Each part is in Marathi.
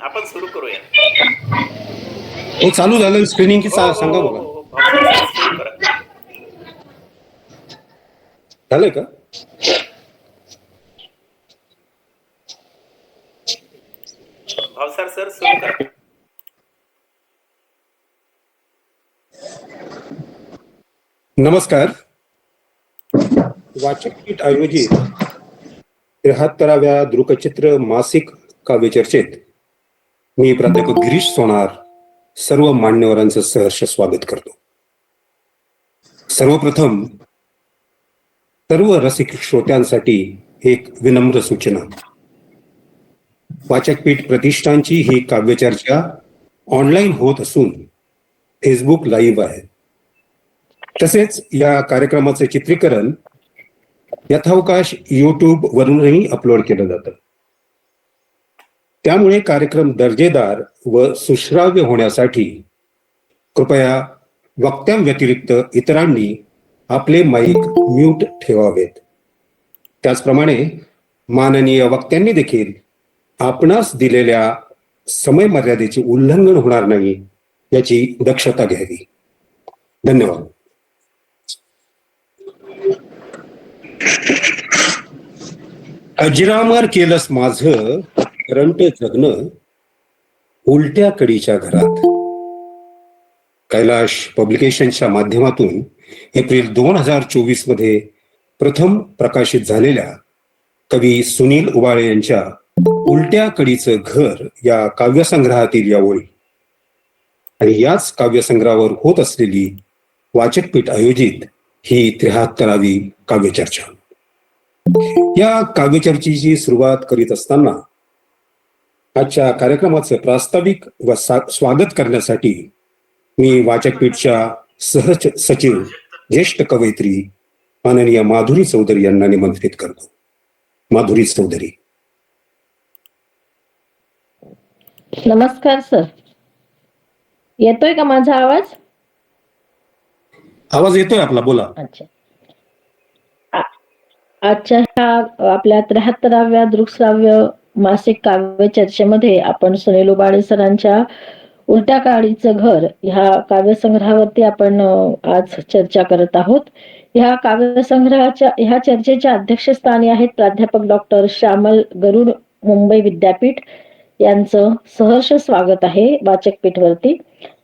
आपण सुरू करूया. हो, चालू झालं स्क्रीनिंग की सांगा मला. भावसार सर सुरू करा. झालंय का? भावसार सर सुरू करा. नमस्कार. वाचकपीठ आयोजित 73व्या दृकचित्र मासिक काव्यचर्चेत मी प्राध्यापक गिरीश सोनार सर्व मान्यवरांचं सहर्ष स्वागत करतो. सर्वप्रथम सर्व रसिक श्रोत्यांसाठी एक विनम्र सूचना. वाचकपीठ प्रतिष्ठानची ही काव्यचर्चा ऑनलाईन होत असून फेसबुक लाईव्ह आहे. तसेच या कार्यक्रमाचे चित्रीकरण यथावकाश युट्यूब वरूनही अपलोड केलं जातं. त्यामुळे कार्यक्रम दर्जेदार व सुश्राव्य होण्यासाठी कृपया वक्त्यांव्यतिरिक्त इतरांनी आपले माईक म्यूट ठेवावेत. त्याचप्रमाणे माननीय वक्त्यांनी देखील आपणास दिलेल्या समय मर्यादेचे उल्लंघन होणार नाही याची दक्षता घ्यावी. धन्यवाद. अजरामर केलंस माझं करंट जगणं उलट्या कडीच्या घरात. कैलाश पब्लिकेशनच्या माध्यमातून एप्रिल 2024 मध्ये प्रथम प्रकाशित झालेल्या कवी सुनील उबाळे यांच्या उलट्या कडीचं घर या काव्यसंग्रहातील या ओळी आणि याच काव्यसंग्रहावर होत असलेली वाचकपीठ आयोजित ही 73वी काव्यचर्चा. या काव्यचर्चेची सुरुवात करीत असताना आजच्या कार्यक्रमाचं प्रास्ताविक व स्वागत करण्यासाठी मी वाचकपीठच्या सचिव ज्येष्ठ कवयित्री माननीय माधुरी चौधरी यांना निमंत्रित करतो. माधुरी चौधरी. नमस्कार सर, येतोय का माझा आवाज? आवाज येतोय आपला, बोला. अच्छा. आजच्या ह्या आपल्या 73व्या दृकश्राव्य मासिक काव्य चर्चेमध्ये आपण सुनील उबाळे सरांच्या उलट्या काडीचं घर ह्या काव्यसंग्रहावरती आपण आज चर्चा करत आहोत. ह्या काव्यसंग्रहाच्या ह्या चर्चेच्या अध्यक्षस्थानी आहेत प्राध्यापक डॉक्टर श्यामल गरुड, मुंबई विद्यापीठ यांचं सहर्ष स्वागत आहे वाचकपीठवरती.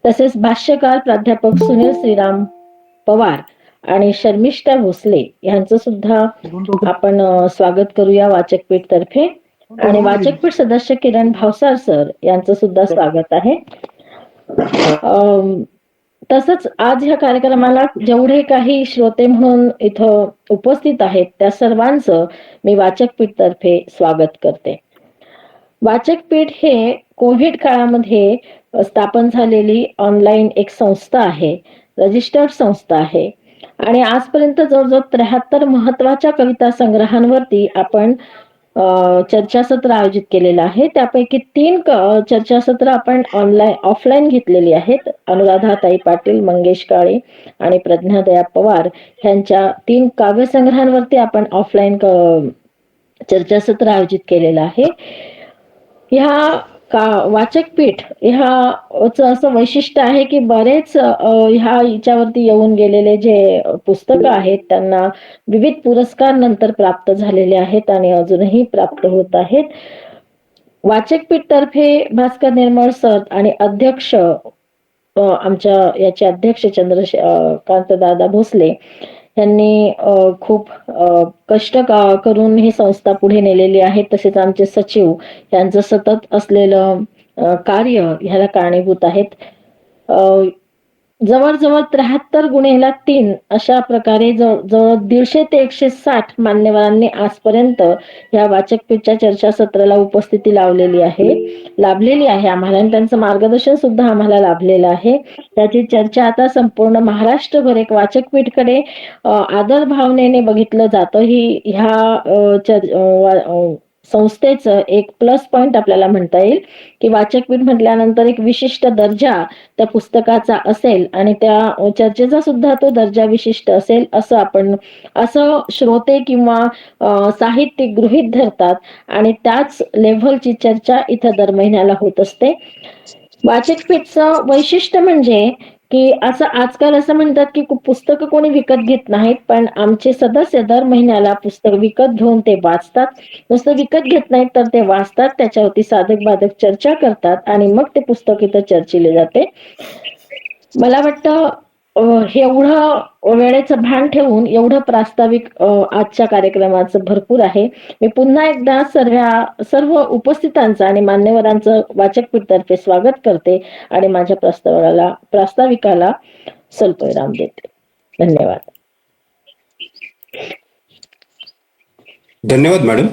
तसेच भाष्यकार प्राध्यापक सुनील श्रीराम पवार आणि शर्मिष्ठा भोसले यांचं सुद्धा आपण स्वागत करूया वाचकपीठ तर्फे. आणि वाचकपीठ सदस्य किरण भावसार सर यांचं सुद्धा स्वागत आहे. तसंच आज ह्या कार्यक्रमाला जेवढे काही श्रोते म्हणून इथं उपस्थित आहेत त्या सर्वांचं मी वाचकपीठ तर्फे स्वागत करते. वाचकपीठ हे कोविड काळामध्ये स्थापन झालेली ऑनलाईन एक संस्था आहे, रजिस्टर्ड संस्था आहे आणि आजपर्यंत जवळजवळ 73 महत्वाच्या कविता संग्रहांवरती आपण चर्चासत्र आयोजित केलेलं आहे. त्यापैकी 3 चर्चासत्र आपण ऑफलाईन घेतलेली आहेत. अनुराधाताई पाटील, मंगेश काळे आणि प्रज्ञादया पवार यांच्या 3 काव्यसंग्रहांवरती आपण ऑफलाईन चर्चासत्र आयोजित केलेलं आहे. ह्या वाचकपीठ ह्याच असं वैशिष्ट्य आहे की बरेच ह्याच्यावरती येऊन गेलेले जे पुस्तकं आहेत त्यांना विविध पुरस्कार नंतर प्राप्त झालेले आहेत आणि अजूनही प्राप्त होत आहेत. वाचकपीठ तर्फे भास्कर निर्मळ सर आणि अध्यक्ष आमच्या याचे अध्यक्ष चंद्रकांत दादा भोसले यांनी खूप कष्ट करून ही संस्था पुढे नेलेली आहे. तसेच आमचे सचिव यांचं सतत असलेलं कार्य ह्याला कारणीभूत आहेत. जवळजवळ 73 गुणेला 3 अशा प्रकारे जवळ 150 ते 160 मान्यवरांनी आजपर्यंत या वाचकपीठच्या चर्चासत्राला उपस्थिती लाभलेली आहे आम्हाला आणि त्यांचं मार्गदर्शन सुद्धा आम्हाला लाभलेलं आहे. त्याची चर्चा आता संपूर्ण महाराष्ट्रभर एक वाचकपीठकडे आदर भावनेने बघितलं जातं. ही ह्या संस्थेचं एक प्लस पॉइंट आपल्याला म्हणता येईल की वाचकपीठ म्हटल्यानंतर एक विशिष्ट दर्जा त्या पुस्तकाचा असेल आणि त्या चर्चेचा सुद्धा तो दर्जा विशिष्ट असेल असं श्रोते किंवा साहित्यिक गृहीत धरतात आणि त्याच लेव्हलची चर्चा इथं दर महिन्याला होत असते. वाचकपीठचं वैशिष्ट्य म्हणजे की असं आजकाल असं म्हणतात की पुस्तकं कोणी विकत घेत नाहीत, पण आमचे सदस्य दर महिन्याला पुस्तक विकत घेऊन ते वाचतात. नुसतं विकत घेत नाहीत तर ते वाचतात, त्याच्यावरती साधक बाधक चर्चा करतात आणि मग ते पुस्तक इथं चर्चिले जाते. मला वाटतं एवढं वेळेचं भान ठेवून एवढं प्रास्ताविक आजच्या कार्यक्रमाचं भरपूर आहे. मी पुन्हा एकदा सर्व उपस्थितांचं आणि मान्यवरांचं वाचकपीठतर्फे स्वागत करते आणि माझ्या प्रास्ताविकाला सल्पविराम देते. धन्यवाद. धन्यवाद मॅडम.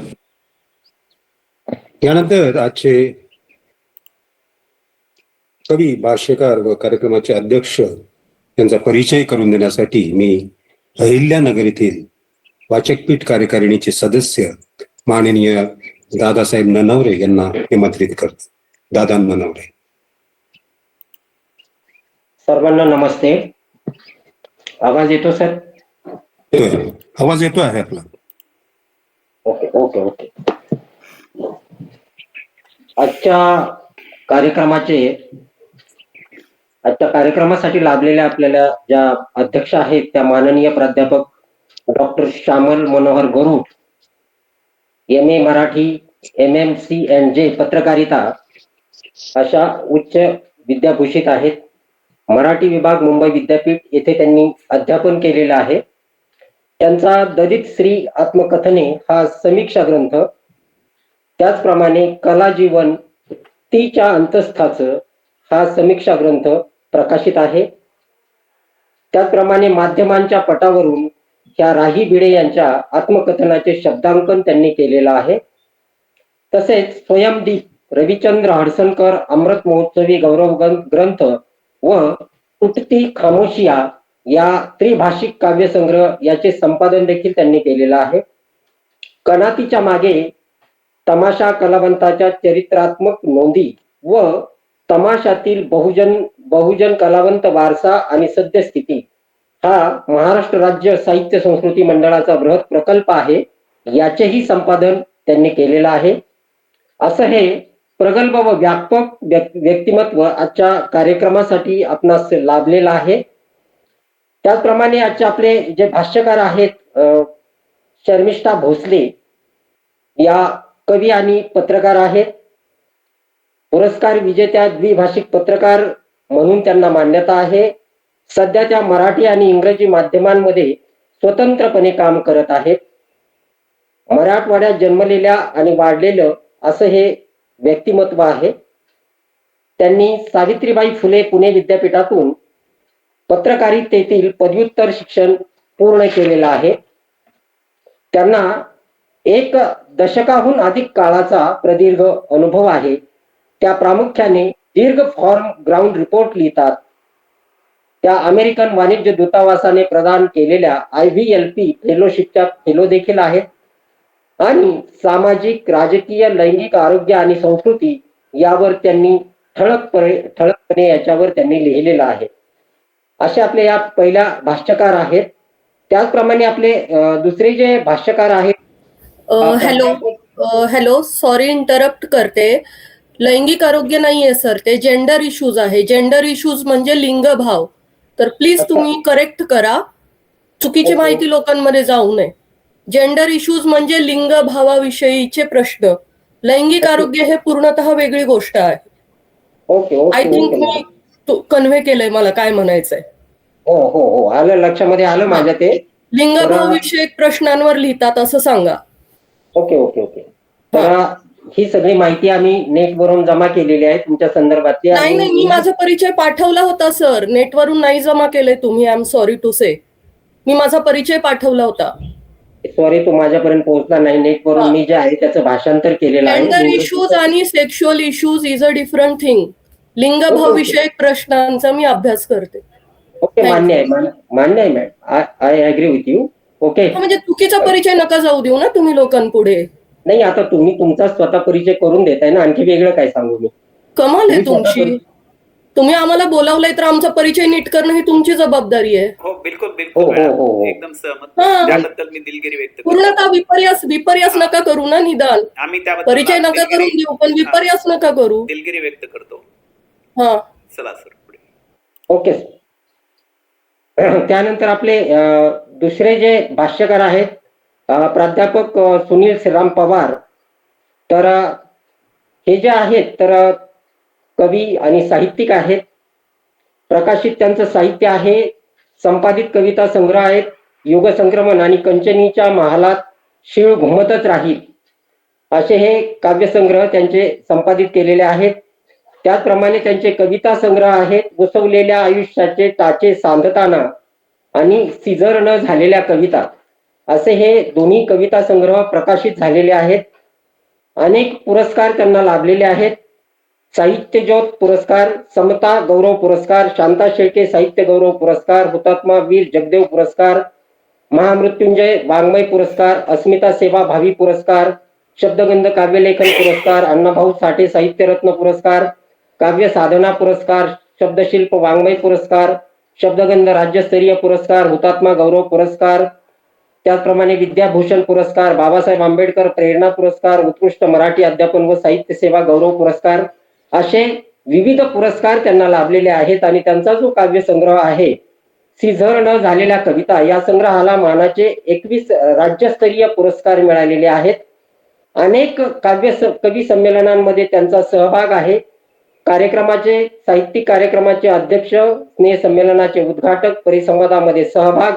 यानंतर आजचे कवी, भाष्यकार व कार्यक्रमाचे अध्यक्ष यांचा परिचय करून देण्यासाठी मी अहिल्यानगर येथील वाचकपीठ कार्यकारिणीचे सदस्य माननीय दादासाहेब ननवरे यांना निमंत्रित करतो. दादा ननवरे. सर्वांना नमस्ते. आवाज येतो सर? येतोय, आवाज येतो आहे आपला. Okay okay okay. आजच्या कार्यक्रमासाठी लाभलेल्या आपल्याला ज्या अध्यक्ष आहेत त्या माननीय प्राध्यापक डॉक्टर श्यामल मनोहर गरुड, MA मराठी, MMCNJ पत्रकारिता अशा उच्च विद्याभूषित आहेत. मराठी विभाग मुंबई विद्यापीठ येथे त्यांनी अध्यापन केलेलं आहे. त्यांचा दलित श्री आत्मकथने हा समीक्षा ग्रंथ, त्याचप्रमाणे कला जीवन तीच्या अंतस्थाचं हा समीक्षा ग्रंथ प्रकाशित आहे. त्याचप्रमाणे माध्यमांच्या पटावरून ह्या राही भिडे यांच्या आत्मकथनाचे शब्दांकन त्यांनी केलेलं आहे. तसेच स्वयंदीप रविचंद्र हडसनकर अमृत महोत्सवी गौरव ग्रंथ व तुटती खामोशिया या त्रिभाषिक काव्यसंग्रह याचे संपादन देखील त्यांनी केलेलं आहे. कनातीच्या मागे तमाशा कलावंताच्या चरित्रात्मक नोंदी व तमाशातील बहुजन कलावंत वारसा आणि सद्यस्थिती हा महाराष्ट्र राज्य साहित्य संस्कृती मंडळाचा बृहत प्रकल्प आहे, याचेही संपादन त्यांनी केलेलं आहे. असं हे प्रगल्भ व व्यापक व्यक्तिमत्व आजच्या कार्यक्रमासाठी आपणास लाभलेलं आहे. त्याचप्रमाणे आजचे आपले जे भाष्यकार आहेत शर्मिष्ठा भोसले या कवी आणि पत्रकार आहेत. पुरस्कार विजेत्या द्विभाषिक पत्रकार म्हणून त्यांना मान्यता आहे. सध्या त्या मराठी आणि इंग्रजी माध्यमांमध्ये स्वतंत्रपणे काम करत आहेत. मराठवाड्यात जन्मलेल्या आणि वाढलेलं असं हे व्यक्तिमत्व आहे. त्यांनी सावित्रीबाई फुले पुणे विद्यापीठातून पत्रकारितेतील पदव्युत्तर शिक्षण पूर्ण केलेलं आहे. त्यांना 1 दशकाहून अधिक काळाचा प्रदीर्घ अनुभव आहे. त्या प्रामुख्याने दीर्घ फॉर्म ग्राउंड रिपोर्ट लिहितात. त्या अमेरिकन वाणिज्य दूतावासाने प्रदान केलेल्या IVLP फेलोशिपच्या फेलो देखील आहेत आणि सामाजिक, राजकीय, लैंगिक आरोग्य आणि संस्कृती यावर त्यांनी ठळकपणे याच्यावर त्यांनी लिहिलेलं आहे. असे आपले या पहिल्या भाष्यकार आहेत. त्याचप्रमाणे आपले दुसरे जे भाष्यकार आहेत. हॅलो, सॉरी इंटरप्ट करते. लैंगिक आरोग्य नाहीये सर, ते जेंडर इश्यूज आहे. जेंडर इश्यूज म्हणजे लिंगभाव. तर प्लीज तुम्ही करेक्ट करा, चुकीची माहिती लोकांमध्ये जाऊ नये. जेंडर इश्यूज म्हणजे लिंग भावाविषयीचे प्रश्न. लैंगिक आरोग्य हे पूर्णतः वेगळी गोष्ट आहे. Okay I think me convey केलंय मला काय म्हणायचंय. हो हो हो, आलं, लक्षामध्ये आलं माझ्या. ते लिंगभाव विषयक प्रश्नांवर लिहितात असं सांगा. Okay okay okay. तर ही सगळी माहिती आम्ही नेटवरून जमा केलेली आहे तुमच्या संदर्भातली. नाही, मी माझा परिचय पाठवला होता सर. नेटवरून नाही जमा केले तुम्ही. आय एम सॉरी टू से. मी माझा परिचय पाठवला होता. सॉरी, तो माझ्यापर्यंत पोहोचला नाही. नेटवरून मी जे आहे त्याचं भाषांतर केलेलं आहे. जेंडर इश्यूज आणि sexual issues is a different thing. लिंगभाव विषयक प्रश्नांचा मी अभ्यास करते. ओके, मान्य आहे madam. I agree with you. Okay, म्हणजे चुकीचा परिचय नका जाऊ देऊ ना तुम्ही लोकांपुढे. नाही, आता तुम्ही तुमचा स्वतः परिचय करून देताय ना, आणखी वेगळं काय सांगू मी? कमाल आहे तुम्ही स्वतः तुमची. तुम्ही आम्हाला बोलावलंय तर आमचा परिचय नीट करणं ही तुमची जबाबदारी आहे. हो बिलकुल हो, बिलकुल हो, मॅडम, हो, हो. एकदम सहमत. हा. त्याबद्दल मी दिलगिरी व्यक्त करतो. पूर्णतः विपर्यास नका करू ना, निदान आम्ही त्याबद्दल परिचय नका करून देऊ पण विपर्यास नका करू. दिलगिरी व्यक्त करतो. हा. चला सर पुढे. ओके. त्यानंतर आपले दुसरे जे भाष्यकार आहेत प्राध्यापक सुनील श्रीराम पवार. तर हे जे आहेत तर कवी आणि साहित्यिक आहेत. प्रकाशित त्यांचं साहित्य आहे, संपादित कविता संग्रह आहेत, युग संक्रमण आणि कंचनीच्या महालात शीळ घुमतच राहील असे हे काव्यसंग्रह त्यांचे संपादित केलेले आहेत. त्याचप्रमाणे त्यांचे कविता संग्रह आहेत, घुसवलेल्या आयुष्याचे टाचे सांधताना आणि सिजर न झालेल्या कविता असे हे दोन्ही कविता संग्रह प्रकाशित झालेले आहेत. अनेक पुरस्कार त्यांना लाभलेले आहेत. साहित्य ज्योत पुरस्कार, समता गौरव पुरस्कार, शांता शेळके साहित्य गौरव पुरस्कार, हुतात्मा वीर जगदेव पुरस्कार, महामृत्युंजय वाङ्मय पुरस्कार, अस्मिता सेवा भावी पुरस्कार, शब्दगंध काव्यलेखन पुरस्कार, अण्णाभाऊ साठे साहित्यरत्न पुरस्कार, काव्य साधना पुरस्कार, शब्दशिल्प वाङ्मय पुरस्कार, शब्दगंध राज्यस्तरीय पुरस्कार, हुतात्मा गौरव पुरस्कार, त्याचप्रमाणे विद्याभूषण पुरस्कार, बाबासाहेब आंबेडकर प्रेरणा पुरस्कार, उत्कृष्ट मराठी अध्यापन व साहित्य सेवा गौरव पुरस्कार असे विविध पुरस्कार त्यांना लाभलेले आहेत. आणि त्यांचा जो काव्य संग्रह आहे सिझर न झालेल्या कविता या संग्रहाला मानाचे 21 राज्यस्तरीय पुरस्कार मिळालेले आहेत. अनेक कवी संमेलनांमध्ये त्यांचा सहभाग आहे. कार्यक्रमाचे साहित्यिक कार्यक्रमाचे अध्यक्ष, स्नेह संमेलनाचे उद्घाटक, परिसंवादामध्ये सहभाग,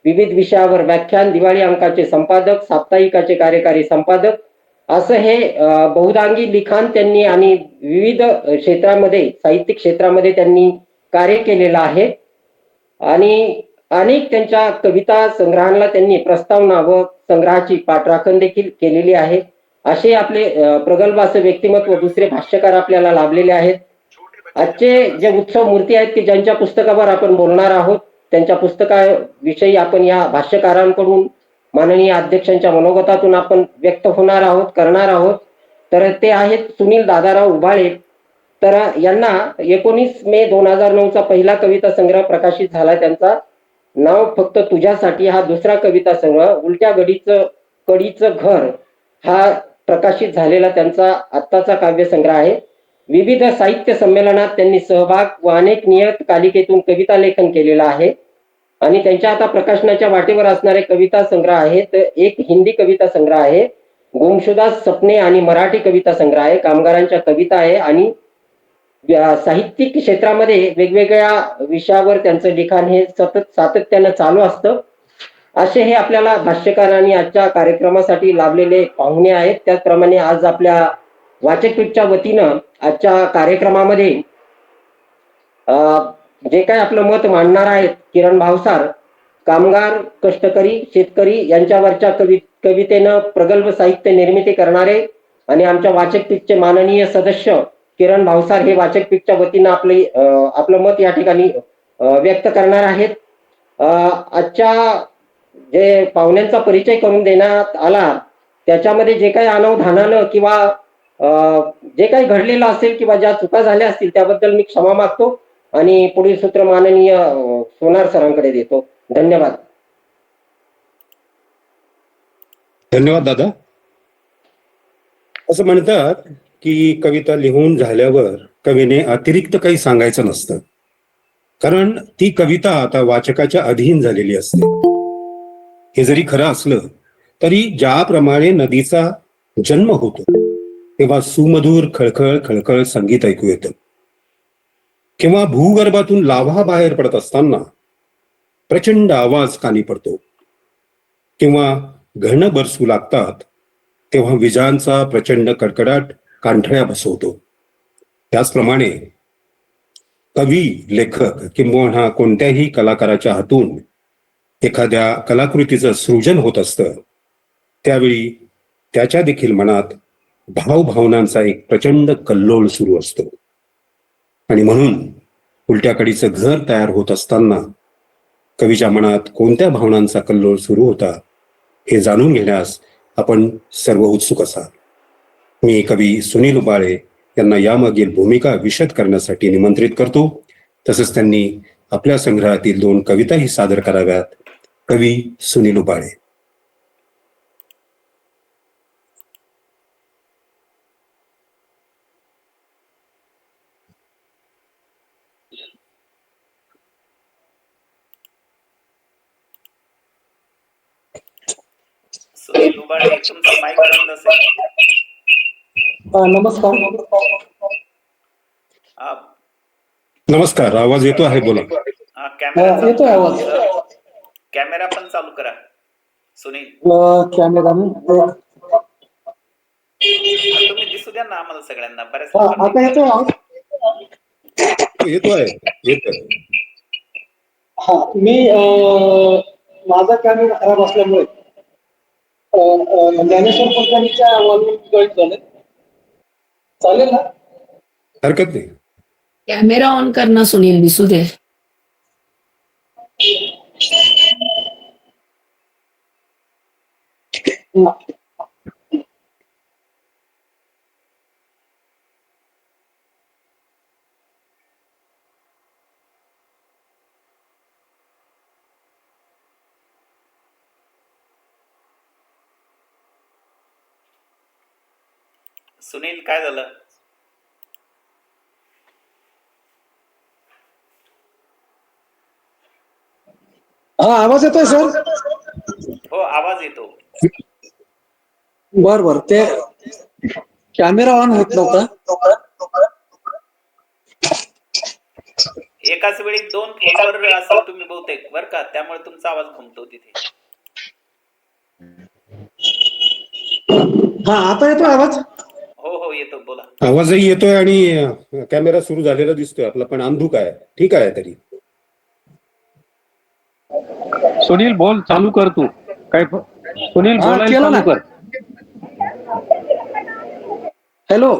विविध विषयावर व्याख्यान, दिवाळी अंकाचे संपादक, साप्ताहिकाचे कार्यकारी संपादक असं हे बहुदांगी लिखाण त्यांनी आणि विविध क्षेत्रामध्ये साहित्यिक क्षेत्रामध्ये त्यांनी कार्य केलेलं आहे. आणि अनेक त्यांच्या कविता संग्रहांना त्यांनी प्रस्तावना व संग्रहाची पाठराखण देखील केलेली आहे. असे आपले प्रगल्भ असे व्यक्तिमत्व दुसरे भाष्यकार आपल्याला लाभलेले आहेत. आजचे जे उत्सव मूर्ती आहेत की ज्यांच्या पुस्तकावर आपण बोलणार आहोत त्यांच्या पुस्तकाविषयी आपण या भाष्यकारांकडून माननीय अध्यक्षांच्या मनोगतातून आपण व्यक्त होणार आहोत, करणार आहोत. तर ते आहेत सुनील दादाराव उबाळे. तर यांना 19 मे 2009 पहिला कविता संग्रह प्रकाशित झाला. त्यांचा नाव फक्त तुझ्यासाठी हा दुसरा कविता संग्रह, उलट्या कडीचं घर हा प्रकाशित झालेला त्यांचा आत्ताचा काव्य संग्रह आहे. विविध साहित्य संमेलनात त्यांनी सहभाग व अनेक नियतकालिकेतून कविता लेखन केलेलं आहे. आणि त्यांच्या आता प्रकाशनाच्या वाटेवर असणारे कविता संग्रह आहेत. एक हिंदी कविता संग्रह आहे, गुमशुदा सपने आणि मराठी कविता संग्रह आहे, कामगारांच्या कविता आहे. आणि साहित्यिक क्षेत्रामध्ये वेगवेगळ्या विषयावर त्यांचं लिखाण हे सातत्यानं चालू असतं. असे हे आपल्याला भाष्यकारांनी आजच्या कार्यक्रमासाठी लाभलेले पाहुणे आहेत. त्याचप्रमाणे आज आपल्या वाचकपीठच्या वतीनं आजच्या कार्यक्रमामध्ये जे काय आपलं मत मांडणार आहेत किरण भावसार, कामगार, कष्टकरी, शेतकरी यांच्यावरच्या कवितेनं प्रगल्भ साहित्य निर्मिती करणारे आणि आमच्या वाचकपीठचे माननीय सदस्य किरण भावसार हे वाचकपीठच्या वतीनं आपलं मत या ठिकाणी व्यक्त करणार आहेत. आजच्या जे पाहुण्यांचा परिचय करून देण्यात आला त्याच्यामध्ये जे काही अनावधानानं किंवा जे काही घडलेलं असेल किंवा ज्या चुका झाल्या असतील त्याबद्दल मी क्षमा मागतो आणि पुढील सूत्र माननीय सोनार सरांकडे देतो. धन्यवाद. धन्यवाद दादा. असं म्हणतात की कविता लिहून झाल्यावर कवीने अतिरिक्त काही सांगायचं नसतं, कारण ती कविता आता वाचकाच्या अधीन झालेली असते. हे जरी खरं असलं तरी ज्याप्रमाणे नदीचा जन्म होतो तेव्हा सुमधुर खळखळ खळखळ संगीत ऐकू येतं, किंवा भूगर्भातून लाव्हा बाहेर पडत असताना प्रचंड आवाज कानी पडतो, किंवा घन बरसू लागतात तेव्हा विजांचा प्रचंड कडकडाट कांठळ्या बसवतो. त्याचप्रमाणे कवी, लेखक किंवा कोणत्याही कलाकाराच्या हातून एखाद्या कलाकृतीचं सृजन होत असतं त्यावेळी त्याच्या देखील मनात भावभावनांचा एक प्रचंड कल्लोळ सुरू असतो. आणि म्हणून उलट्या कडीचं घर तयार होत असताना कवीच्या मनात कोणत्या भावनांचा कल्लोळ सुरू होता हे जाणून घेण्यास आपण सर्व उत्सुक असाल. मी कवी सुनील उबाळे यांना यामागील भूमिका विशद करण्यासाठी निमंत्रित करतो. तसंच त्यांनी आपल्या संग्रहातील 2 कविताही सादर कराव्यात. कवी सुनील उबाळे. सुनील उबाळे तुमचा माईक बंद असेल. नमस्कार. हा, नमस्कार, आवाज येतो आहे, बोला. हा, कॅमेरा चालू येतोय करा आवाज. तुमचा. कॅमेरा पण चालू करा सुनील. कॅमेरा तुम्ही दिसू द्या ना आम्हाला सगळ्यांना. बऱ्याच आता येतोय आवाज. येतो आहे, येतोय. हा, मी माझा कॅमेरा खराब असल्यामुळे ज्ञानेश्वर कंपनीच्या वॉल्यूम जॉईन झाले. चालेल ना? हरकत नाही. कॅमेरा ऑन कर ना सुनील, दिसू दे. सुनील काय झालं? हा, आवाज येतोय सर? हो, आवाज येतो. बर, ते कॅमेरा ऑन होत नव्हता. एकाच वेळी 2 फोनवर असाल तुम्ही बहुतेक, बर का, त्यामुळे तुमचा आवाज घुमतो तिथे. हा, आता येतोय आवाज? हो हो, येतो, बोला. आवाजही येतोय आणि कॅमेरा सुरू झालेला दिसतोय आपला, पण अंधुक आहे. ठीक आहे तरी. सुनील बोल, चालू कर तू. काय सुनील बोलायला केलं चालू ना. कर. हॅलो.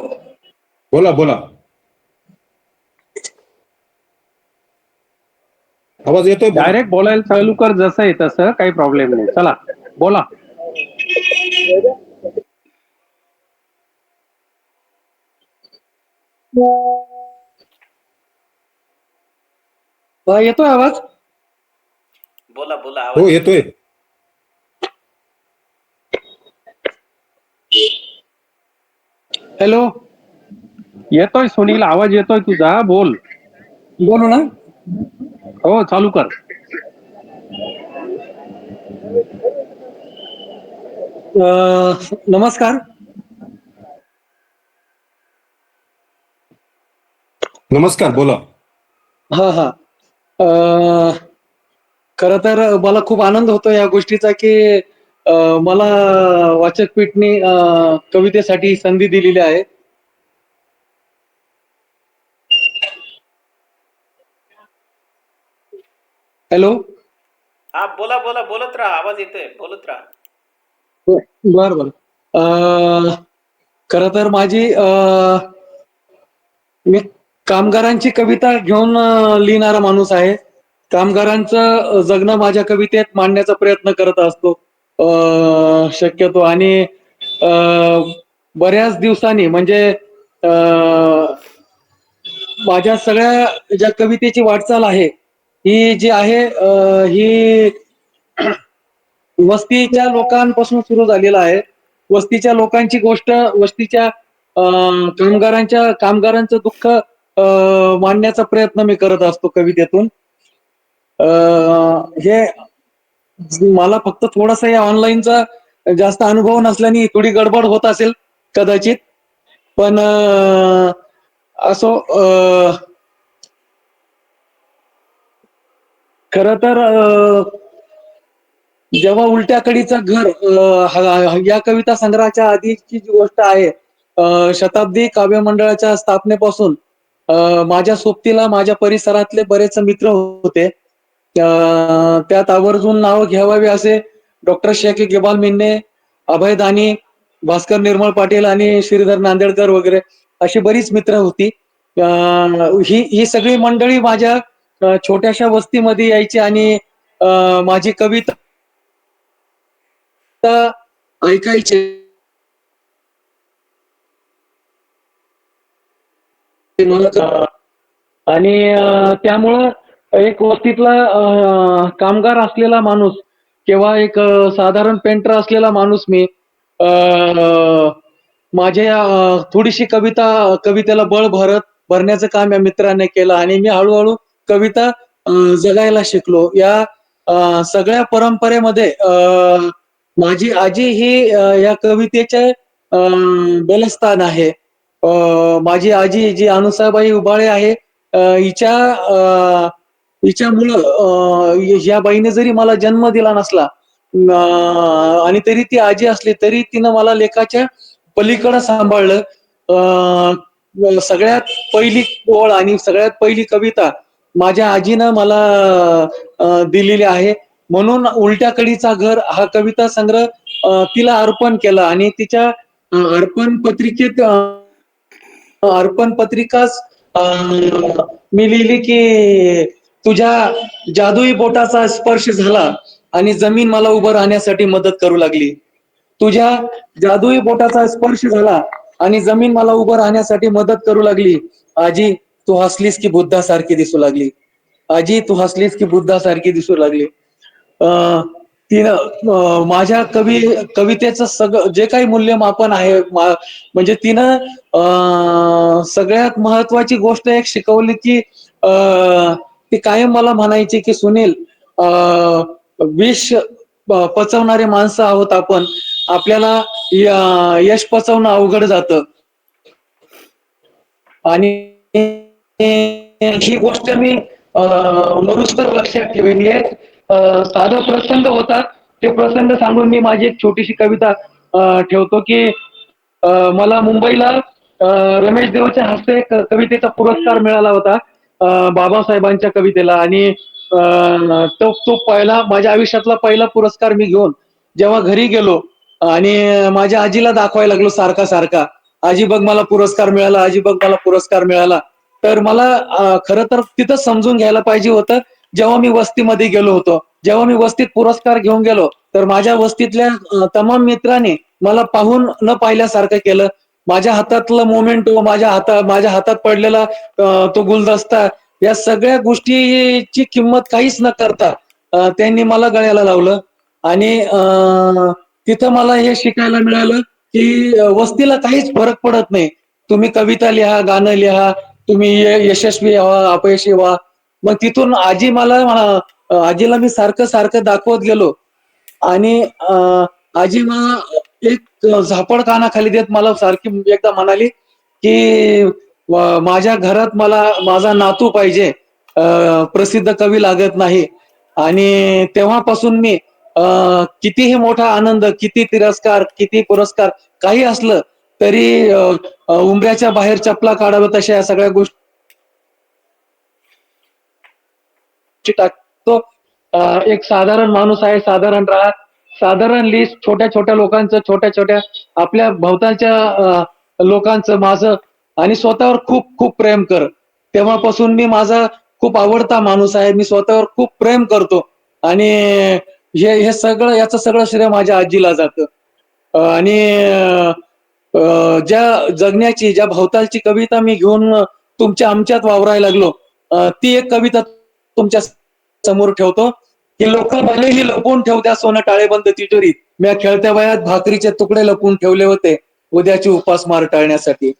बोला बोला, आवाज येतोय. डायरेक्ट बोलायला चालू कर, जसं आहे तसं, काही प्रॉब्लेम नाही. चला बोला. येतोय आवाज? बोला बोला, हो, आवाज येतोय. हॅलो. येतोय सुनील, आवाज येतोय तुझा, बोल. बोलू ना. हो, चालू कर. नमस्कार. नमस्कार, बोला. हा. खर तर मला खूप आनंद होतो या गोष्टीचा की मला वाचकपीठने कवितेसाठी संधी दिलेली आहे. हॅलो. हा, बोला बोला, बोलत राहा, आवाज येतोय, बोलत राहा. बर. खर तर माझी मी कामगारांची कविता घेऊन लिहिणारा माणूस आहे. कामगारांचं जगणं माझ्या कवितेत मांडण्याचा प्रयत्न करत असतो शक्यतो. आणि बऱ्याच दिवसांनी म्हणजे माझ्या सगळ्या ज्या कवितेची वाटचाल आहे ही जी आहे ही वस्तीच्या लोकांपासून सुरू झालेला आहे. वस्तीच्या लोकांची गोष्ट, वस्तीच्या कामगारांचं दुःख मांडण्याचा प्रयत्न मी करत असतो कवितेतून. हे मला फक्त थोडासा या ऑनलाईनचा जास्त अनुभव नसल्याने थोडी गडबड होत असेल कदाचित, पण असो. खर तर जेव्हा उलट्या कडीचं घर या कविता संग्रहाच्या आधीची जी गोष्ट आहे, शताब्दी काव्य मंडळाच्या स्थापनेपासून माझ्या सोबतीला माझ्या परिसरातले बरेच मित्र होते. त्यात आवर्जून नाव घ्यावावे असे डॉक्टर शेख इक्बाल मिन्ने, अभय दानी, भास्कर निर्मळ पाटील आणि श्रीधर नांदेडकर वगैरे अशी बरीच मित्र होती. ही सगळी मंडळी माझ्या छोट्याशा वस्तीमध्ये यायची आणि माझी कविता ऐकायचे आणि त्यामुळं एक वस्तीतला कामगार असलेला माणूस किंवा एक साधारण पेंटर असलेला माणूस मी माझ्या थोडीशी कवितेला बळ भरण्याचं काम या मित्राने केलं आणि मी हळूहळू कविता जगायला शिकलो. या सगळ्या परंपरेमध्ये माझी आजी ही या कवितेचे बलस्थान आहे. माझी आजी जी अनुसाबाई उबाळे आहे, हिच्यामुळं या बाईने जरी मला जन्म दिला नसला आणि तरी ती आजी असली तरी तिनं मला लेखाच्या पलीकडं सांभाळलं. सगळ्यात पहिली ओळ आणि सगळ्यात पहिली कविता माझ्या आजीनं मला दिलेली आहे. म्हणून उलट्या कडीचा घर हा कविता संग्रह तिला अर्पण केला आणि तिच्या अर्पण पत्रिकाच मी लिहिली की तुझ्या जादुई बोटाचा स्पर्श झाला आणि जमीन मला उभं राहण्यासाठी मदत करू लागली. तुझ्या जादुई बोटाचा स्पर्श झाला आणि जमीन मला उभं राहण्यासाठी मदत करू लागली. आजी तू हसलीस की बुद्धासारखी दिसू लागली. आजी तू हसलीस की बुद्धासारखी दिसू लागली. तिनं माझ्या कवितेचं सगळं जे काही मूल्यमापन आहे म्हणजे तिनं सगळ्यात महत्वाची गोष्ट एक शिकवली की ती कायम मला म्हणायची की सुनील, विष पचवणारे माणसं आहोत आपण, आपल्याला यश पचवणं अवघड जातं. आणि ही गोष्ट मी मरुस्तर लक्षात ठेवली आहे. साधा प्रसंग होता, ते प्रसंग सांगून मी माझी एक छोटीशी कविता ठेवतो की मला मुंबईला रमेश देवच्या हस्ते कवितेचा पुरस्कार मिळाला होता बाबासाहेबांच्या कवितेला. आणि तो पहिला माझ्या आयुष्यातला पहिला पुरस्कार मी घेऊन जेव्हा घरी गेलो आणि माझ्या आजीला दाखवायला लागलो सारखा आजी बघ मला पुरस्कार मिळाला, आजी बघ मला पुरस्कार मिळाला. तर मला खरं तर तिथं समजून घ्यायला पाहिजे होतं. जेव्हा मी वस्तीमध्ये गेलो होतो, जेव्हा मी वस्तीत पुरस्कार घेऊन गेलो तर माझ्या वस्तीतल्या तमाम मित्रांनी मला पाहून न पाहिल्यासारखं केलं. माझ्या हातातलं मोमेंटो, माझ्या हातात पडलेला तो गुलदस्ता, या सगळ्या गोष्टीची किंमत काहीच न करता त्यांनी मला गळ्याला लावलं. आणि तिथं मला हे शिकायला मिळालं की वस्तीला काहीच फरक पडत नाही. तुम्ही कविता लिहा, गाणं लिहा, तुम्ही यशस्वी व्हा, अपयशी व्हा. मग तिथून आजीला मी सारखं दाखवत गेलो आणि आजी मला एक झापड कानाखाली देत मला सारखी एकदा म्हणाली की माझ्या घरात मला माझा नातू पाहिजे, प्रसिद्ध कवी लागत नाही. आणि तेव्हापासून मी कितीही मोठा आनंद, किती तिरस्कार, किती पुरस्कार काही असलं तरी उंबऱ्याच्या बाहेर चपला काढाव्या तशा या सगळ्या गोष्टी टाकतो. एक साधारण माणूस आहे, साधारण राहा, साधारण लिस्ट, छोट्या लोकांचं, छोट्या आपल्या भोवतालच्या लोकांचं माझं आणि स्वतःवर खूप प्रेम कर. तेव्हापासून मी माझा खूप आवडता माणूस आहे. मी स्वतःवर खूप प्रेम करतो आणि हे सगळं याचं सगळं श्रेय माझ्या आजीला जातं. आणि ज्या जगण्याची, ज्या भोवतालची कविता मी घेऊन आमच्यात वावरायला लागलो, ती एक कविता तुमच्या समोर ठेवतो की लोक भलेही लपवून ठेवत्या सोनं टाळेबंद तिजोरीत, मी खेळत्या वयात भाकरीचे तुकडे लपवून ठेवले होते उद्याची उपासमार टाळण्यासाठी.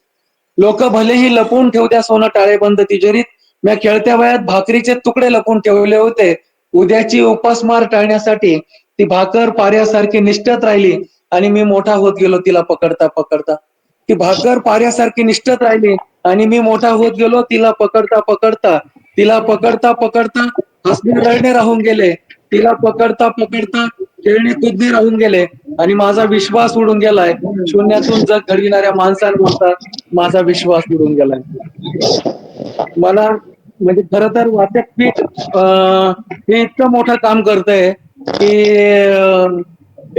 लोक भलेही लपवून ठेवत्या सोनं टाळेबंद तिजोरीत, मी खेळत्या वयात भाकरीचे तुकडे लपवून ठेवले होते उद्याची उपासमार टाळण्यासाठी. ती भाकर पाऱ्यासारखी निष्ठत राहिली आणि मी मोठा होत गेलो तिला पकडता. ती भाकर पाऱ्यासारखी निष्ठत राहिली आणि मी मोठा होत गेलो तिला पकडता. हसणे रडणे राहून गेले, तिला पकडता खेळणे कुदणे राहून गेले आणि माझा विश्वास उडून गेलाय. शून्यातून जग घडविणाऱ्या माणसांवरचा माझा विश्वास उडून गेलाय. मला म्हणजे खरं तर वाचकपीठ हे इतकं मोठं काम करतंय की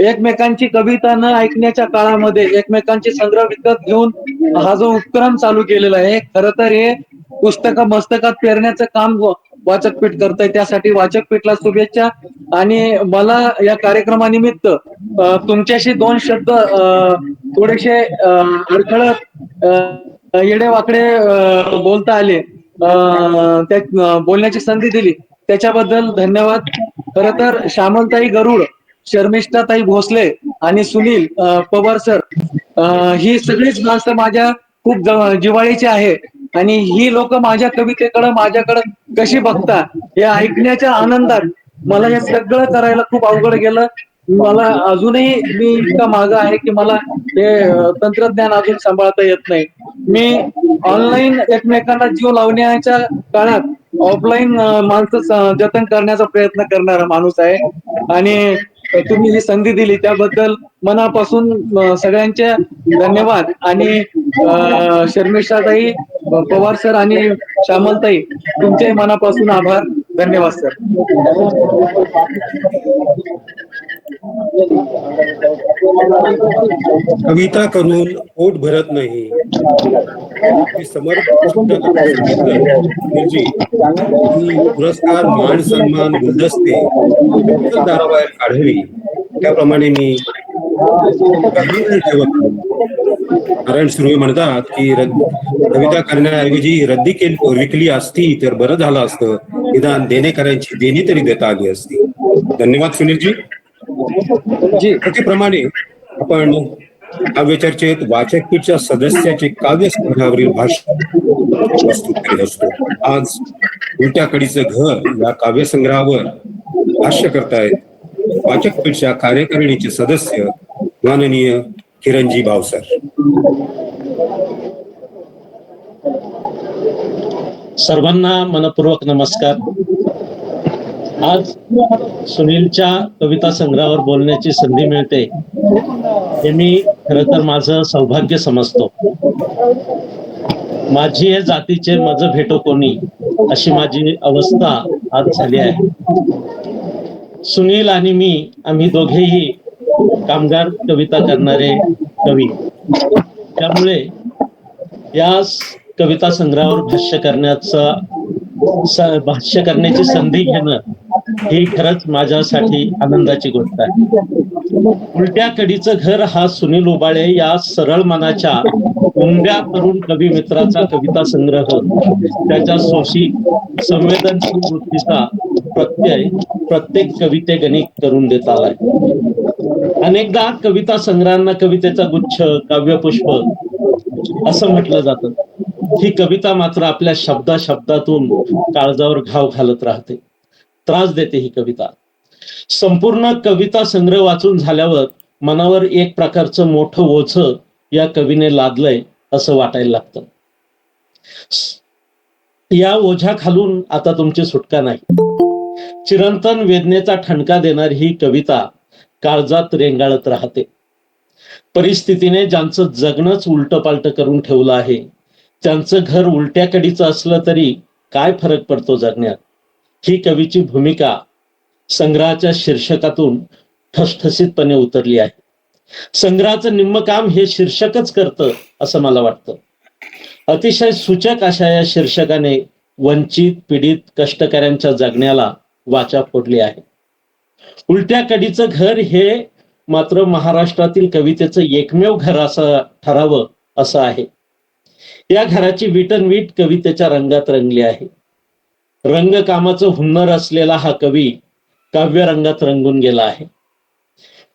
एकमेकांची कविता न ऐकण्याच्या काळामध्ये एकमेकांचे संग्रह विकत घेऊन हा जो उपक्रम चालू केलेला आहे, खरं तर हे पुस्तकं मस्तकात पेरण्याचं काम वाचकपीठ करतंय, त्यासाठी वाचकपीठला शुभेच्छा. आणि मला या कार्यक्रमानिमित्त तुमच्याशी दोन शब्द थोडेसे अडखळत येडेवाकडे बोलता आले, बोलण्याची संधी दिली त्याच्याबद्दल धन्यवाद. खर तर श्यामलताई गरुड, शर्मिष्ठाताई भोसले आणि सुनील पवार सर, ही सगळीच माणसं माझ्या खूप जिव्हाळीची आहे. आणि ही लोक माझ्या माझ्याकडे कशी बघतात हे ऐकण्याच्या आनंदात मला हे सगळं करायला खूप अवघड गेलं. मला अजूनही मी इतका मागं आहे की मला हे तंत्रज्ञान अजून सांभाळता येत नाही. मी ऑनलाईन एकमेकांना जीव लावण्याच्या काळात ऑफलाईन माणसं जतन करण्याचा प्रयत्न करणारा माणूस आहे. आणि तुम्ही ही संधी दिली त्याबद्दल मनापासून सगळ्यांचे धन्यवाद. आणि शर्मिष्ठाताई, पवार सर आणि श्यामलताई, तुमचे मनापासून आभार. धन्यवाद सर. कविता करून पोट भरत नाही, समर्पण सुद्धा म्हणजे पुरस्कार, मान सन्मान, गुलदस्ते दाराबाहेर काढावी. त्याप्रमाणे मी ठेवत. नारायण सुर्वे म्हणतात की कविता करण्याऐवजी रद्दी विकली असती तर बरं झालं असतं, निदान देणेकऱ्यांची देणी तरी देता आली असती. धन्यवाद सुनीलजी. त्याप्रमाणे आपण काव्यचर्चेत वाचकपीठच्या सदस्याचे काव्यसंग्रहावरील भाष्य प्रस्तुत करीत असतो. आज उलट्या कडीचं घर या काव्यसंग्रहावर भाष्य करतायत वाचकपीठच्या कार्यकारिणीचे सदस्य माननीय किरणजी भावसर. सर्वांना मनपूर्वक नमस्कार. आज सुनीलच्या कविता संग्रहावर बोलण्याची संधी मिळते हे मी खरं तर माझं सौभाग्य समजतो. माझी हे जातीचे मज भेटो कोणी, अशी माझी अवस्था आज झाली आहे. सुनील आणि मी, आम्ही दोघेही कामगार कविता करणारे कवी, त्यामुळे या कविता संग्रहावर भाष्य करण्याची संधी घेणं ही खरंच माझ्यासाठी आनंदाची गोष्ट आहे. उलट्या कडीचं घर हा सुनील उबाळे या सरळ मनाच्या उमद्या तरुण कवी मित्राचा कविता संग्रह त्याच्या सोशिक संवेदनशील वृत्तीचा प्रत्यय प्रत्येक कवितेगणिक करून देत आलाय. अनेकदा कविता संग्रहांना कवितेचा गुच्छ, काव्यपुष्प असं म्हटलं जातं. ही कविता मात्र आपल्या शब्दातून काळजावर घाव घालत राहते, त्रास देते. ही कविता संपूर्ण कविता संग्रह वाचून झाल्यावर मनावर एक प्रकारचं मोठं ओझं या कवीने लादलंय असं वाटायला लागतं. या ओझ्या खालून आता तुमची सुटका नाही. चिरंतन वेदनेचा ठणका देणारी ही कविता काळजात रेंगाळत राहते. परिस्थितीने ज्यांचं जगणंच उलटपालट करून ठेवलं आहे, त्यांचं घर उलट्या कडीचं असलं तरी काय फरक पडतो जगण्यात, ही कवीची भूमिका संग्रहाच्या शीर्षकातून ठसठसीतपणे उतरली आहे. संग्रहाचं निम्म काम हे शीर्षकच करतं असं मला वाटतं. अतिशय सूचक अशा या शीर्षकाने वंचित, पीडित, कष्टकऱ्यांच्या जगण्याला वाचा फोडली आहे. उलट्या कडीचं घर हे मात्र महाराष्ट्रातील कवितेचं एकमेव घर असं ठरावं असं आहे. या घराची विटनवीट कवितेच्या रंगात रंगली आहे. रंगकामाचं हुन्नर असलेला हा कवी काव्य रंगात रंगून गेला आहे.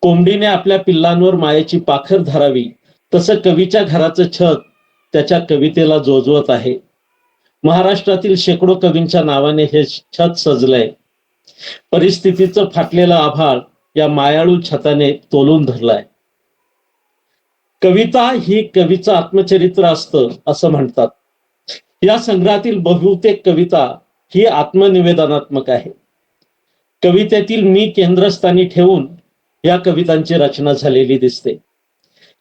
कोंबडीने आपल्या पिल्लांवर मायेची पाखर धरावी तसं कवीच्या घराचं छत त्याच्या कवितेला जोजवत आहे. महाराष्ट्रातील शेकडो कवींच्या नावाने हे छत सजलंय. परिस्थितीचं फाटलेलं आभाळ या मायाळू छताने तोलून धरलाय. कविता ही कवीचं आत्मचरित्र असतं असं म्हणतात. या संग्रहातील बहुतेक कविता ही आत्मनिवेदनात्मक आहे. कवितेतील मी केंद्रस्थानी ठेवून या कवितांची रचना झालेली दिसते.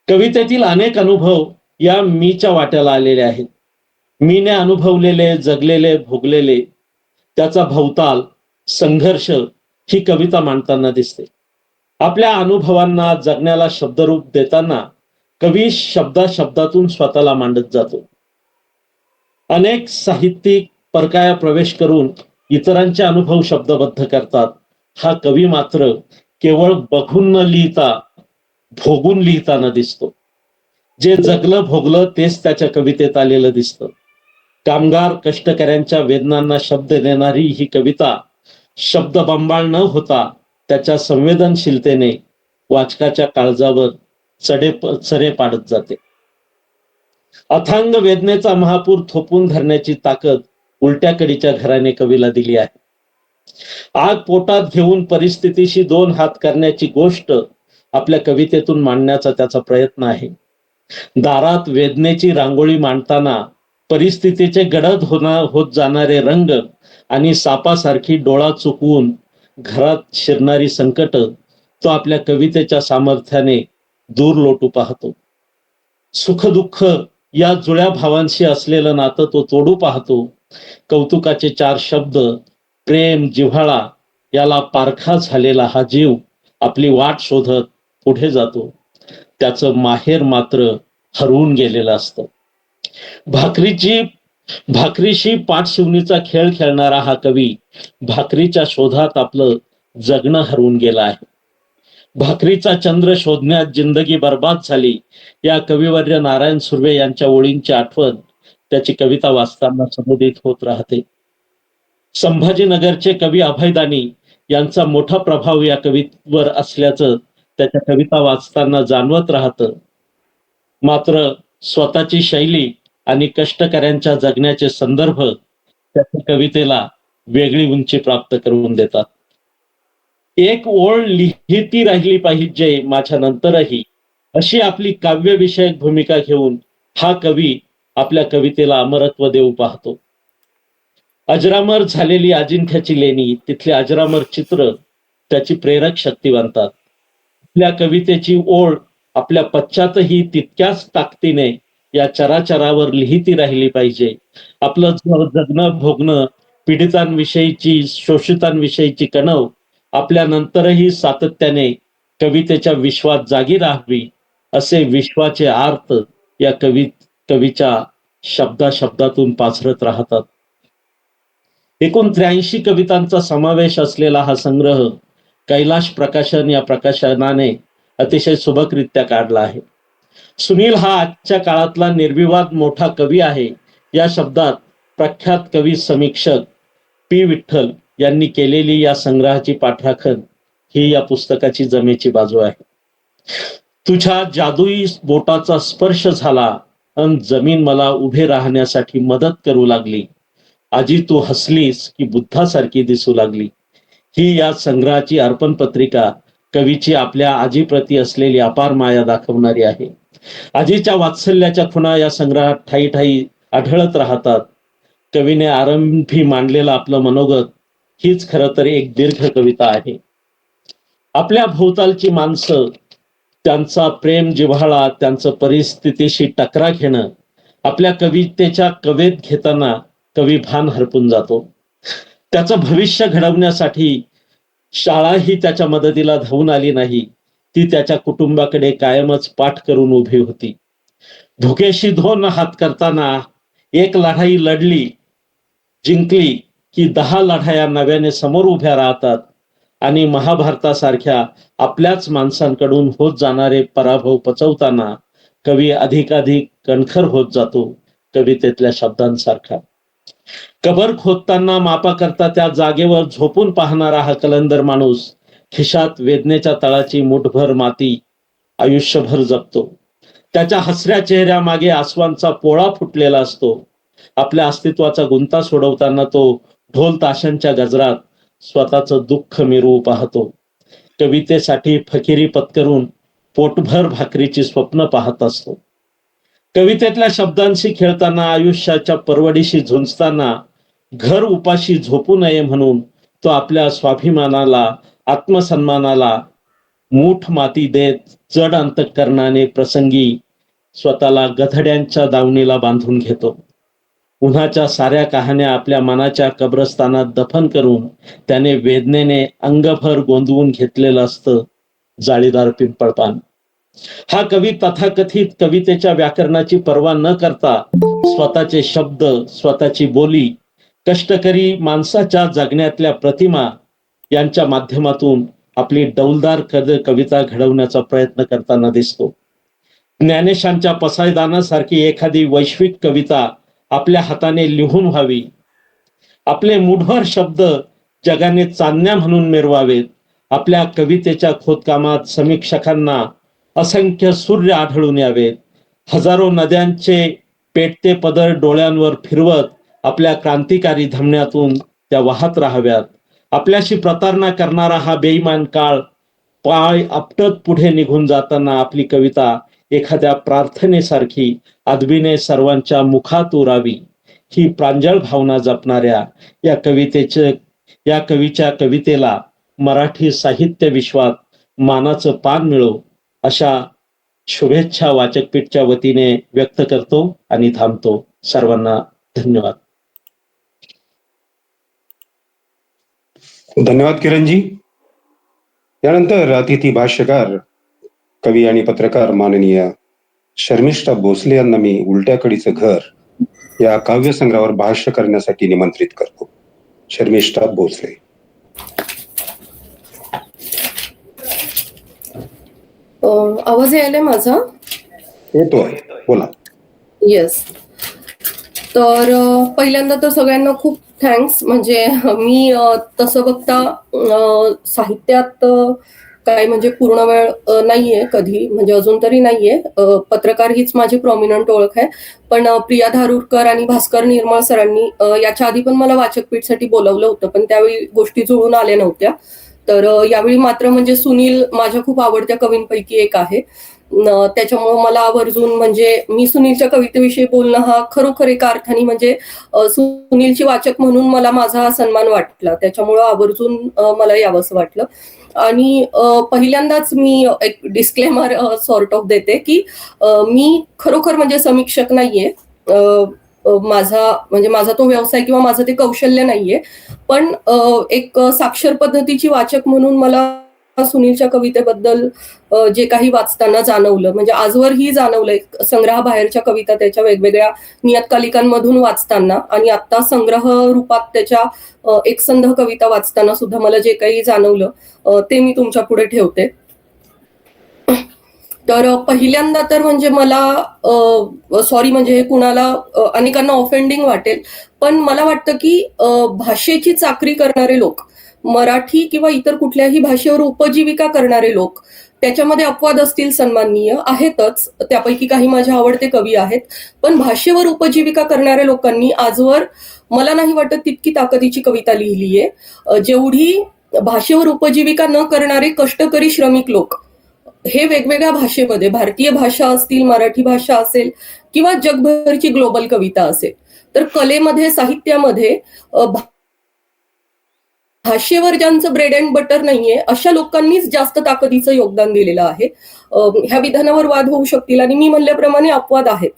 कवितेतील अनेक अनुभव या मीच्या वाट्याला आलेले आहेत. मीने अनुभवलेले, जगलेले, भोगलेले त्याचा भवताल, संघर्ष ही कविता मांडताना दिसते. आपल्या अनुभवांना, जगण्याला शब्दरूप देताना कवी शब्दातून स्वतःला मांडत जातो. अनेक साहित्यिक परकाया प्रवेश करून इतरांचे अनुभव शब्दबद्ध करतात. हा कवी मात्र केवळ बघून न लिहिता भोगून लिहिताना दिसतो. जे जगलं भोगलं तेच त्याच्या कवितेत आलेलं दिसतं. कामगार कष्टकऱ्यांच्या वेदनांना शब्द देणारी ही कविता शब्दबंबाळ न होता त्याच्या संवेदनशीलतेने वाचकाच्या काळजावर चरे पाडत जाते. अथांग वेदनेचा महापूर थोपून धरण्याची ताकद उलट्या कडीच्या घराने कवीला दिली आहे. आग पोटात घेऊन परिस्थितीशी दोन हात करण्याची गोष्ट आपल्या कवितेतून मांडण्याचा त्याचा प्रयत्न आहे. दारात वेदनेची रांगोळी मांडताना परिस्थितीचे गडद होत जाणारे रंग आणि सापासारखी डोळा चुकवून घरात शिरणारी संकट तो आपल्या कवितेच्या सामर्थ्याने दूर लोटू पाहतो. सुखदुःख या जुळ्या भावांशी असलेलं नातं तो तोडू पाहतो. कौतुकाचे 4 शब्द प्रेम जिव्हाळा याला पारखा झालेला हा जीव आपली वाट शोधत पुढे जातो. त्याचं माहेर मात्र हरवून गेलेलं असतं. भाकरीशी पाठशिवणीचा खेळ खेळणारा हा कवी भाकरीच्या शोधात आपलं जगणं हरवून गेला आहे. भाकरीचा चंद्र शोधण्यात जिंदगी बर्बाद झाली या कविवर्य नारायण सुर्वे यांच्या ओळींची आठवण त्याची कविता वाचताना समुदित होत राहते. संभाजीनगरचे कवी अभयदानी यांचा मोठा प्रभाव या कवीवर असल्याचं त्याच्या कविता वाचताना जाणवत राहतं. मात्र स्वतःची शैली आणि कष्टकऱ्यांच्या जगण्याचे संदर्भ त्याच्या कवितेला वेगळी उंची प्राप्त करून देतात. एक ओळ लिहिती राहिली पाहिजे माझ्या नंतरही अशी आपली काव्यविषयक भूमिका घेऊन हा कवी आपल्या कवितेला अमरत्व देऊ पाहतो. अजरामर झालेली अजिंठ्याची लेणी तिथले अजरामर चित्र त्याची प्रेरक शक्ती बनतात. आपल्या कवितेची ओळ आपल्या पश्चातही तितक्याच ताकदीने या चराचरावर लिहिती राहिली पाहिजे. आपलं जगणं भोगणं पीडितांविषयीची शोषितांविषयीची कणव आपल्या नंतरही सातत्याने कवितेच्या विश्वात जागी राहावी असे विश्वाचे आर्त या कवीच्या शब्दातून पाझरत राहतात. एकूण 83 कवितांचा समावेश असलेला हा संग्रह कैलाश प्रकाशन या प्रकाशनाने अतिशय सुबकरित्या काढला आहे. सुनील हा आजच्या काळातला निर्विवाद मोठा कवी आहे या शब्दात प्रख्यात कवी समीक्षक पी. विठ्ठल यांनी केलेली या संग्रहाची पाठराखण ही या पुस्तकाची जमेची बाजू आहे. तुझ्या जादुई बोटाचा स्पर्श झाला अन जमीन मला उभे राहण्यासाठी मदत करू लागली. आजी तू हसलीस की बुद्धासारखी दिसू लागली. ही या संग्रहाची अर्पण पत्रिका कवीची आपल्या आजीप्रती असलेली अपार माया दाखवणारी आहे. आजीच्या वात्सल्याच्या खुणा या संग्रहात ठाई ठाई आढळत राहतात. कवीने आरंभी मांडलेलं आपलं मनोगत हीच खरं तर एक दीर्घ कविता आहे. आपल्या भोवतालची माणसं त्यांचा प्रेम जिव्हाळा त्यांचं परिस्थितीशी टकरा घेणं आपल्या कवितेच्या कवेत घेताना कवी भान हरपून जातो. त्याचं भविष्य घडवण्यासाठी शाळाही त्याच्या मदतीला धावून आली नाही. ती त्याच्या कुटुंबाकडे कायमच पाठ करून उभी होती. धुकेशी 2 हात करताना एक लढाई लढली जिंकली की 10 लढाया नव्याने समोर उभ्या राहतात आणि महाभारतासारख्या आपल्याच माणसांकडून होत जाणारे पराभव पचवताना कवी अधिकाधिक कणखर होत जातो. कवितेतल्या शब्दांसारखा कबर खोदताना मापा करता त्या जागेवर झोपून पाहणारा हा कलंदर माणूस खिशात वेदनेच्या तळाची मुठभर माती आयुष्यभर जपतो. त्याच्या हसऱ्या चेहऱ्यामागे आसवांचा पोळा फुटलेला असतो. आपल्या अस्तित्वाचा गुंता सोडवताना तो ढोल ताशांच्या गजरात स्वतःचं दुःख मिरवू पाहतो. कवितेसाठी फकिरी पत्करून पोटभर भाकरीची स्वप्न पाहत असतो. कवितेतल्या शब्दांशी खेळताना आयुष्याच्या परवडीशी झुंजताना घर उपाशी झोपू नये म्हणून तो आपल्या स्वाभिमानाला आत्मसन्मानाला मूठ माती देत जड अंतःकरणाने प्रसंगी स्वतःला गधड्यांच्या दावणीला बांधून घेतो. उन्हाच्या साऱ्या कहाण्या आपल्या मनाच्या कब्रस्तानात दफन करून त्याने वेदनेने अंगभर गोंदवून घेतलेलं असतं जाळीदार पिंपळपान. हा कवी तथाकथित कवितेच्या व्याकरणाची पर्वा न करता स्वतःचे शब्द स्वतःची बोली कष्टकरी माणसाच्या जगण्यातल्या प्रतिमा यांच्या माध्यमातून आपली डौलदार कविता घडवण्याचा प्रयत्न करताना दिसतो. ज्ञानेशांच्या पसायदानासारखी एखादी वैश्विक कविता आपल्या हाताने लिहून व्हावी, आपले मुठभर शब्द जगाने चांदण्या म्हणून मिरवावेत, आपल्या कवितेच्या खोदकामात समीक्षकांना असंख्य सूर्य आढळून यावेत, हजारो नद्यांचे पेटते पदर डोळ्यांवर फिरवत आपल्या क्रांतिकारी धमन्यातून त्या वाहत राहाव्यात. आपल्याशी प्रतारणा करणारा हा बेईमान काळ पाय आपटत पुढे निघून जाताना आपली कविता एखाद्या प्रार्थनेसारखी अदबीने सर्वांच्या मुखात उरावी, ही प्रांजळ भावना जपणाऱ्या या कवीच्या कवितेला मराठी साहित्य विश्वात मानाचं पान मिळो, अशा शुभेच्छा वाचकपीठच्या वतीने व्यक्त करतो आणि थांबतो. सर्वांना धन्यवाद. धन्यवाद किरणजी. यानंतर अतिथी भाष्यकार, कवी आणि पत्रकार माननीय शर्मिष्ठा भोसले यांना मी उलट्या कडीचं घर या काव्यसंग्रहावर भाष्य करण्यासाठी निमंत्रित करतो. शर्मिष्ठा भोसले. आवाज यायला माझा? येतोय, बोला. येस. तर पहिल्यांदा तर सगळ्यांना खूप थँक्स. म्हणजे मी तसं बघता साहित्यात काय म्हणजे पूर्ण वेळ नाहीये कधी, म्हणजे अजून तरी नाहीये. पत्रकार हीच माझी प्रॉमिनंट ओळख आहे. पण प्रिया धारुरकर आणि भास्कर निर्मळ सरांनी याच्या आधी पण मला वाचकपीठसाठी बोलवलं होतं, पण त्यावेळी गोष्टी जुळून आल्या नव्हत्या. तर यावेळी मात्र म्हणजे सुनील माझ्या खूप आवडत्या कवींपैकी एक आहे. त्याच्यामुळे मला आवर्जून म्हणजे मी सुनीलच्या कवितेविषयी बोलणं हा खरोखर एका अर्थाने म्हणजे सुनीलची वाचक म्हणून मला माझा हा सन्मान वाटला. त्याच्यामुळं आवर्जून मला यावंसं वाटलं. आणि पहिल्यांदाच मी एक डिस्क्लेमर सॉर्ट ऑफ देते की मी खरोखर म्हणजे समीक्षक नाहीये. माझा तो व्यवसाय किंवा माझं ते कौशल्य नाहीये. पण एक साक्षर पद्धतीची वाचक म्हणून मला सुनीलच्या कवितेबद्दल जे काही वाचताना जाणवलं, म्हणजे आजवरही जाणवलंय. संग्रहाबाहेरच्या कविता त्याच्या वेगवेगळ्या नियतकालिकांमधून वाचताना आणि आता संग्रह रूपात त्याच्या एकसंध कविता वाचताना सुद्धा मला जे काही जाणवलं ते मी तुमच्या पुढे ठेवते. तर पहिल्यांदा तर म्हणजे मला सॉरी, म्हणजे हे कुणाला अनेकांना ऑफेंडिंग वाटेल, पण मला वाटतं की भाषेची चाकरी करणारे लोक, मराठी किंवा इतर कुठल्याही भाषेवर उपजीविका करणारे लोक, त्याच्यामध्ये अपवाद असतील सन्माननीय आहेतच, त्यापैकी काही माझे आवडते कवी आहेत. पण भाषेवर उपजीविका करणाऱ्या लोकांनी आजवर मला नाही वाटत तितकी ताकदीची कविता लिहिलीये जेवढी भाषेवर उपजीविका न करणारे कष्टकरी श्रमिक लोक हे वेगवेगळ्या भाषेमध्ये, भारतीय भाषा असतील, मराठी भाषा असेल किंवा जगभरची ग्लोबल कविता असेल, तर कलेमध्ये, साहित्यामध्ये भाषेवर ज्यांचं ब्रेड अँड बटर नाहीये अशा लोकांनीच जास्त ताकदीचं योगदान दिलेलं आहे. ह्या विधानावर वाद होऊ शकतील आणि मी म्हणल्याप्रमाणे अपवाद आहेत.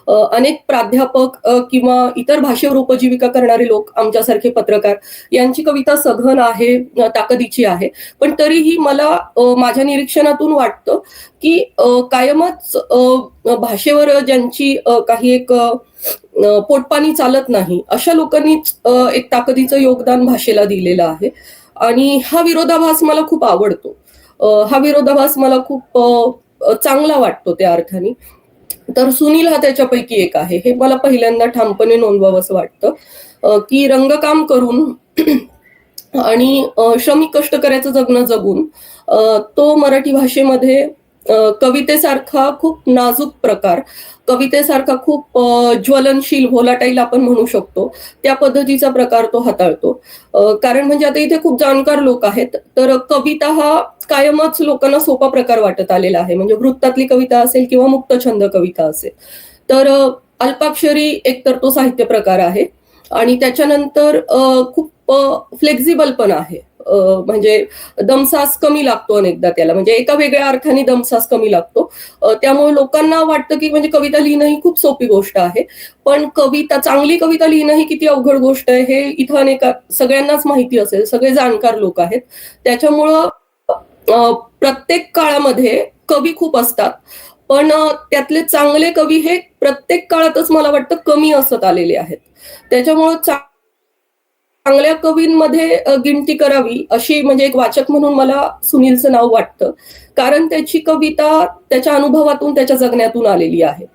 अनेक प्राध्यापक किंवा इतर भाषेवर उपजीविका करणारे लोक, आमच्यासारखे पत्रकार, यांची कविता सघन आहे, ताकदीची आहे. पण तरीही मला माझ्या निरीक्षणातून वाटतं की कायमच भाषेवर ज्यांची काही एक पोटपाणी चालत नाही अशा लोकांनीच एक ताकदीचं योगदान भाषेला दिलेलं आहे. आणि हा विरोधाभास मला खूप आवडतो. हा विरोधाभास मला खूप चांगला वाटतो त्या अर्थाने. तर सुनील हा त्याच्यापैकी एक आहे. हे मला पहिल्यांदा ठामपणे नोंदवावं असं वाटतं की रंगकाम करून आणि श्रमिक कष्टकऱ्याचं जगणं जगून तो मराठी भाषेमध्ये कवितेसारखा खूप नाजूक प्रकार, कवितेसारखा खूप ज्वलनशील, व्होलाटाईल आपण म्हणू शकतो, त्या पद्धतीचा प्रकार तो हाताळतो. कारण म्हणजे आता इथे खूप जाणकार लोक आहेत, तर कविता हा कायमच लोकांना सोपा प्रकार वाटत आलेला आहे. म्हणजे वृत्तातली कविता असेल किंवा मुक्तछंद कविता असेल, तर अल्पाक्षरी एकतर तो साहित्य प्रकार आहे आणि त्याच्यानंतर खूप फ्लेक्झिबल पण आहे. म्हणजे दमसास कमी लागतो अनेकदा त्याला, म्हणजे एका वेगळ्या अर्थाने दमसास कमी लागतो. त्यामुळे लोकांना वाटतं की म्हणजे कविता लिहिणं ही खूप सोपी गोष्ट आहे. पण चांगली कविता लिहिणं ही किती अवघड गोष्ट आहे हे इथं सगळ्यांनाच माहिती असेल, सगळे जाणकार लोक आहेत. त्याच्यामुळं प्रत्येक काळामध्ये कवी खूप असतात, पण त्यातले चांगले कवी हे प्रत्येक काळातच मला वाटतं कमी असत आलेले आहेत. त्याच्यामुळं चांगल्या कवींमध्ये गिनती करावी अशी म्हणजे एक वाचक म्हणून मला सुनीलचं नाव वाटतं, कारण त्याची कविता त्याच्या अनुभवातून, त्याच्या जगण्यातून आलेली आहे.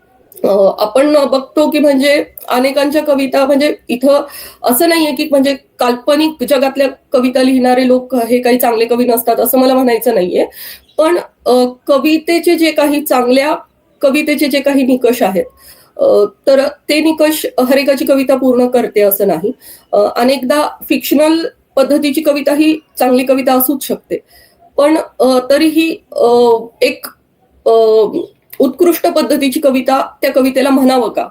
आपण बघतो की म्हणजे अनेकांच्या कविता म्हणजे इथं असं नाहीये की म्हणजे काल्पनिक जगातल्या कविता लिहिणारे लोक हे काही चांगले कवी नसतात असं मला म्हणायचं नाहीये, पण कवितेचे जे काही चांगल्या कवितेचे जे काही निकष आहेत तर ते निकष हर एकाची कविता पूर्ण करते असं नाही. अनेकदा फिक्शनल पद्धतीची कविता ही चांगली कविता असूच शकते, पण तरीही एक उत्कृष्ट पद्धतीची कविता त्या कवितेला म्हणावं का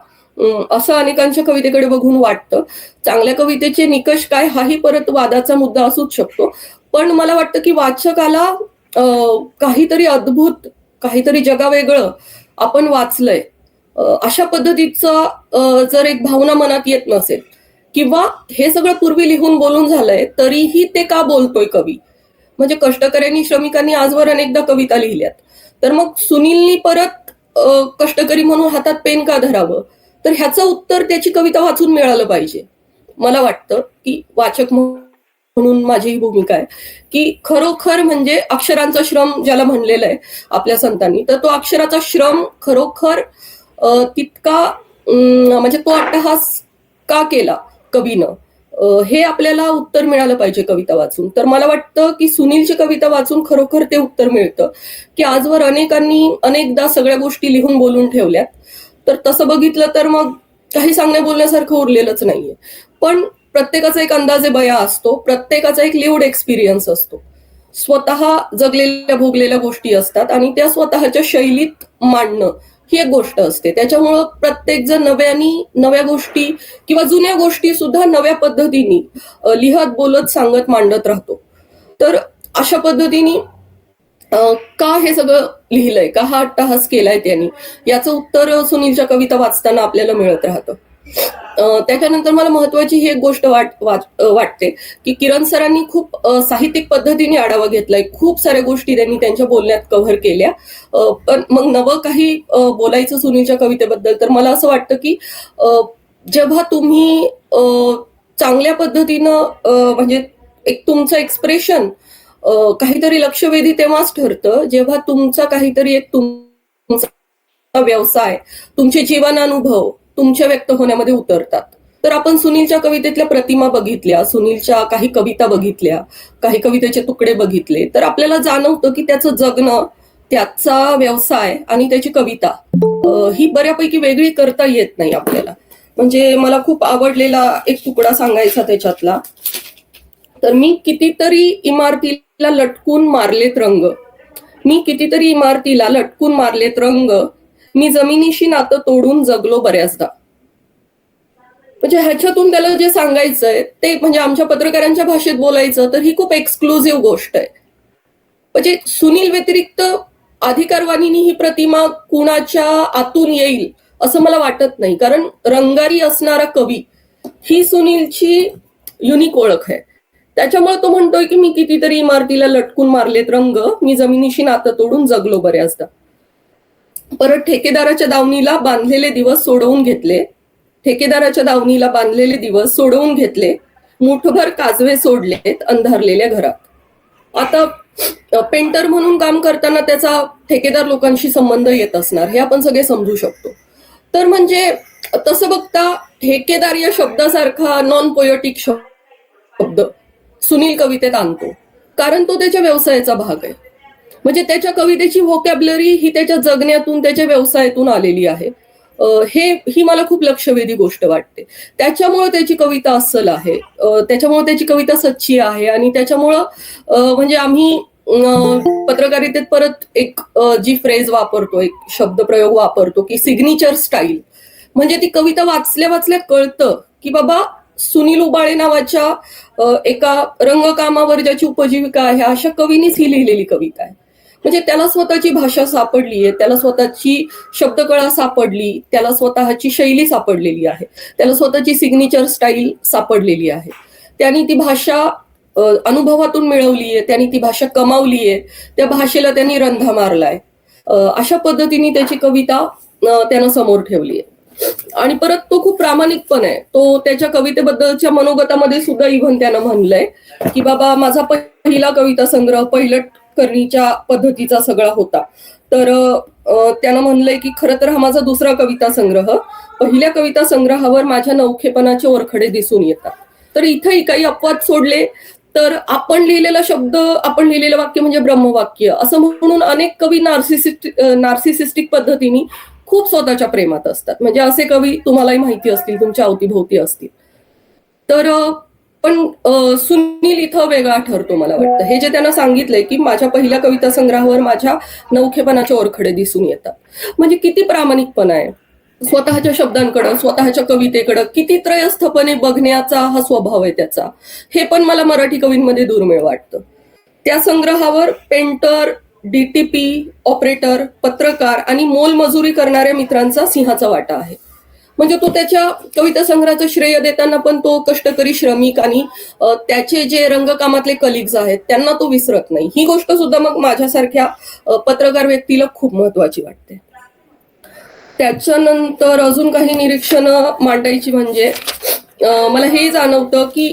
असं अनेकांच्या कवितेकडे बघून वाटतं. चांगल्या कवितेचे निकष काय हाही परत वादाचा मुद्दा असूच शकतो, पण मला वाटतं की वाचकाला काहीतरी अद्भुत, काहीतरी जगावेगळं आपण वाचलंय अशा पद्धतीचं जर एक भावना मनात येत नसेल, किंवा हे सगळं पूर्वी लिहून बोलून झालंय तरीही ते का बोलतोय कवी, म्हणजे कष्टकऱ्यांनी श्रमिकांनी आजवर अनेकदा कविता लिहिल्यात, तर मग सुनीलनी परत कष्टकरी म्हणून हातात पेन का धरावं, तर ह्याचं उत्तर त्याची कविता वाचून मिळालं पाहिजे. मला वाटतं की वाचक म्हणून माझी ही भूमिका आहे की खरोखर म्हणजे अक्षरांचा श्रम ज्याला म्हणलेलं आहे आपल्या संतांनी, तर तो अक्षराचा श्रम खरोखर तितका म्हणजे तो अट्टहास का केला कवीनं, हे आपल्याला उत्तर मिळालं पाहिजे कविता वाचून. तर मला वाटतं की सुनीलची कविता वाचून खरोखर ते उत्तर मिळतं की आजवर अनेकांनी अनेकदा सगळ्या गोष्टी लिहून बोलून ठेवल्यात, तर तसं बघितलं तर मग काही सांगण्या बोलण्यासारखं उरलेलंच नाहीये. पण प्रत्येकाचा एक अंदाजे बया असतो, प्रत्येकाचा एक लिव्ड एक्सपिरियन्स असतो, स्वतः जगलेल्या भोगलेल्या गोष्टी असतात आणि त्या स्वतःच्या शैलीत मांडणं ही एक गोष्ट असते. त्याच्यामुळं प्रत्येक जण नव्या गोष्टी किंवा जुन्या गोष्टी सुद्धा नव्या पद्धतीने लिहत बोलत सांगत मांडत राहतो. तर अशा पद्धतीने का हे सगळं लिहिलंय, का हा अट्टहास केलाय त्यांनी, याचं उत्तर सुनीलच्या कविता वाचताना आपल्याला मिळत राहतं. त्याच्यानंतर मला महत्वाची ही एक गोष्ट वाटते की किरण सरांनी खूप साहित्यिक पद्धतीने आढावा घेतलाय, खूप साऱ्या गोष्टी त्यांनी त्यांच्या बोलण्यात कव्हर केल्या. पण मग नवं काही बोलायचं सुनीलच्या कवितेबद्दल तर मला असं वाटतं की जेव्हा तुम्ही चांगल्या पद्धतीनं म्हणजे एक तुमचं एक्सप्रेशन काहीतरी लक्षवेधी तेव्हाच ठरतं जेव्हा तुमचा काहीतरी एक तुमचा व्यवसाय, तुमचे जीवनानुभव तुमच्या व्यक्त होण्यामध्ये उतरतात. तर आपण सुनीलच्या कवितेतल्या प्रतिमा बघितल्या, सुनीलच्या काही कविता बघितल्या, काही कवितेचे तुकडे बघितले, तर आपल्याला जाणवतं की त्याचं जगणं, त्याचा व्यवसाय आणि त्याची कविता ही बऱ्यापैकी वेगळी करता येत नाही आपल्याला. म्हणजे मला खूप आवडलेला एक तुकडा सांगायचा त्याच्यातला, तर मी कितीतरी इमारतीला लटकून मारलेत रंग, मी कितीतरी इमारतीला लटकून मारलेत रंग, मी जमिनीशी नातं तोडून जगलो बऱ्याचदा. म्हणजे ह्याच्यातून त्याला जे सांगायचंय ते म्हणजे आमच्या पत्रकारांच्या भाषेत बोलायचं तर ही खूप एक्सक्लुझिव्ह गोष्ट आहे. म्हणजे सुनील व्यतिरिक्त अधिकारवाणीनी ही प्रतिमा कुणाच्या आतून येईल असं मला वाटत नाही, कारण रंगारी असणारा कवी ही सुनीलची युनिक ओळख आहे. त्याच्यामुळे तो म्हणतोय की मी कितीतरी इमारतीला लटकून मारलेत रंग, मी जमिनीशी नातं तोडून जगलो बऱ्याचदा. परत ठेकेदाराच्या दावणीला बांधलेले दिवस सोडवून घेतले, ठेकेदाराच्या दावणीला बांधलेले दिवस सोडवून घेतले, मुठभर काजवे सोडलेत अंधारलेल्या घरात. आता पेंटर म्हणून काम करताना त्याचा ठेकेदार लोकांशी संबंध येत असणार हे आपण सगळे समजू शकतो. तर म्हणजे तसं बघता ठेकेदार या शब्दासारखा नॉन पोएटिक शब्द सुनील कवितेत आणतो, कारण तो त्याच्या व्यवसायाचा भाग आहे. म्हणजे त्याच्या कवितेची व्होकॅब्युलरी ही त्याच्या जगण्यातून, त्याच्या व्यवसायातून आलेली आहे. ही मला खूप लक्षवेधी गोष्ट वाटते. त्याच्यामुळे त्याची कविता अस्सल आहे, त्याच्यामुळे त्याची कविता सच्ची आहे, आणि त्याच्यामुळं म्हणजे आम्ही पत्रकारितेत परत एक जी फ्रेज वापरतो, एक शब्दप्रयोग वापरतो की सिग्नेचर स्टाईल, म्हणजे ती कविता वाचल्या वाचल्या कळतं की बाबा सुनील उबाळे नावाच्या एका रंगकामावर ज्याची उपजीविका आहे अशा कवीनीच ही लिहिलेली कविता आहे. म्हणजे त्याला स्वतःची भाषा सापडली आहे, त्याला स्वतःची शब्दकळा सापडली, त्याला स्वतःची शैली सापडलेली आहे, त्याला स्वतःची सिग्नेचर स्टाईल सापडलेली आहे. त्यांनी ती भाषा अनुभवातून मिळवली आहे, त्यांनी ती भाषा कमावली आहे, त्या भाषेला त्यांनी रंधा मारलाय. अशा पद्धतीने त्याची कविता त्यानं समोर ठेवली आहे. आणि परत तो खूप प्रामाणिक पण आहे. तो त्याच्या कवितेबद्दलच्या मनोगतामध्ये सुद्धा इव्हन त्यानं म्हणलंय की बाबा माझा पहिला कविता संग्रह पैलट करणीच्या पद्धतीचा सगळा होता. तर त्यानं म्हणलंय की खरं तर हा माझा दुसरा कविता संग्रह, पहिल्या कविता संग्रहावर माझ्या नवखेपणाचे ओरखडे दिसून येतात. तर इथंही काही अपवाद सोडले तर आपण लिहिलेला शब्द, आपण लिहिलेलं वाक्य म्हणजे ब्रह्मवाक्य असं म्हणून अनेक कवी नार्सिसिस्टिक पद्धतीने खूप स्वतःच्या प्रेमात असतात. म्हणजे असे कवी तुम्हालाही माहिती असतील, तुमच्या अवतीभोवती असतील. तर पण सुनील इथं वेगळा ठरतो मला वाटतं. हे जे त्यानं सांगितलंय की माझ्या पहिल्या कविता संग्रहावर माझ्या नवखेपणाचे ओरखडे दिसून येतात, म्हणजे किती प्रामाणिकपणा आहे. स्वतःच्या शब्दांकडं, स्वतःच्या कवितेकडं किती त्रयस्थपणे बघण्याचा हा स्वभाव आहे त्याचा. हे पण मला मराठी कवींमध्ये दुर्मिळ वाटतं. त्या संग्रहावर पेंटर, डीटीपी ऑपरेटर, पत्रकार आणि मोलमजुरी करणाऱ्या मित्रांचा सिंहाचा वाटा आहे. म्हणजे तो त्याच्या कविता संग्रहाचं श्रेय देताना पण तो कष्टकरी श्रमिक आणि त्याचे जे रंगकामातले कलिग्स आहेत त्यांना तो विसरत नाही. ही गोष्ट सुद्धा मग माझ्यासारख्या पत्रकार व्यक्तीला खूप महत्वाची वाटते. त्याच्यानंतर अजून काही निरीक्षणं मांडायची म्हणजे मला हे जाणवतं की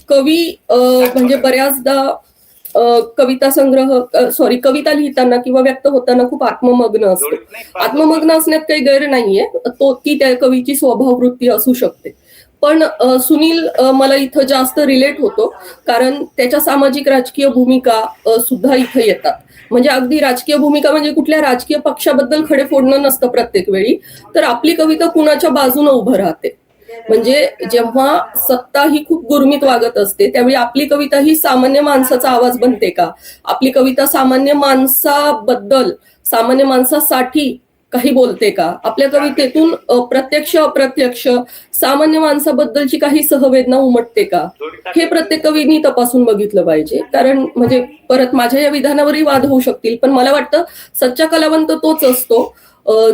कवी म्हणजे बऱ्याचदा कविता लिहिताना किंवा व्यक्त होताना खूप आत्ममग्न असतो. आत्ममग्न असण्यात काही गैर नाहीये, ती त्या कवीची स्वभाववृत्ती असू शकते. पण सुनील मला इथं जास्त रिलेट होतो कारण त्याच्या सामाजिक राजकीय भूमिका सुद्धा इथं येतात. म्हणजे अगदी राजकीय भूमिका म्हणजे कुठल्या राजकीय पक्षाबद्दल खडे फोडणं नसतं प्रत्येक वेळी, तर आपली कविता कुणाच्या बाजूने उभं राहते. म्हणजे जेव्हा सत्ता ही खूप गुरमीत वागत असते त्यावेळी आपली कविता ही सामान्य माणसाचा आवाज बनते का? आपली कविता सामान्य माणसाबद्दल, सामान्य माणसासाठी काही बोलते का? आपल्या कवितेतून प्रत्यक्ष अप्रत्यक्ष सामान्य माणसाबद्दलची काही सहवेदना उमटते का? हे प्रत्येक कवींनी तपासून बघितलं पाहिजे. कारण म्हणजे परत माझ्या या विधानावरही वाद होऊ शकतील, पण मला वाटतं सच्चा कलावंत तोच असतो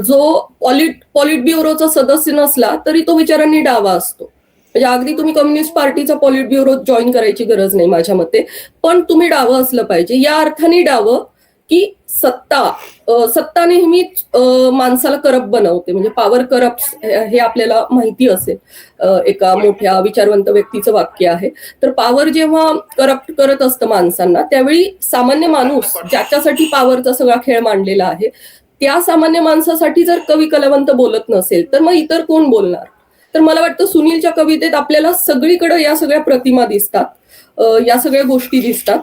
जो पॉलिट ब्युरोचा सदस्य नसला तरी तो विचारांनी डावा असतो. म्हणजे अगदी तुम्ही कम्युनिस्ट पार्टीचा पॉलिट ब्युरो जॉईन करायची गरज नाही माझ्या मते, पण तुम्ही डावं असलं पाहिजे. या अर्थाने डावं की सत्ता नेहमीच माणसाला करप्ट बनवते. म्हणजे पॉवर करप्ट हे आपल्याला माहिती असेल, एका मोठ्या विचारवंत व्यक्तीचं वाक्य आहे. तर पॉवर जेव्हा करप्ट करत असतं माणसांना त्यावेळी सामान्य माणूस ज्याच्यासाठी पॉवरचा सगळा खेळ मांडलेला आहे त्या सामान्य माणसासाठी जर कवी कलावंत बोलत नसेल तर मग इतर कोण बोलणार? तर मला वाटतं सुनीलच्या कवितेत आपल्याला सगळीकडे या सगळ्या प्रतिमा दिसतात, या सगळ्या गोष्टी दिसतात.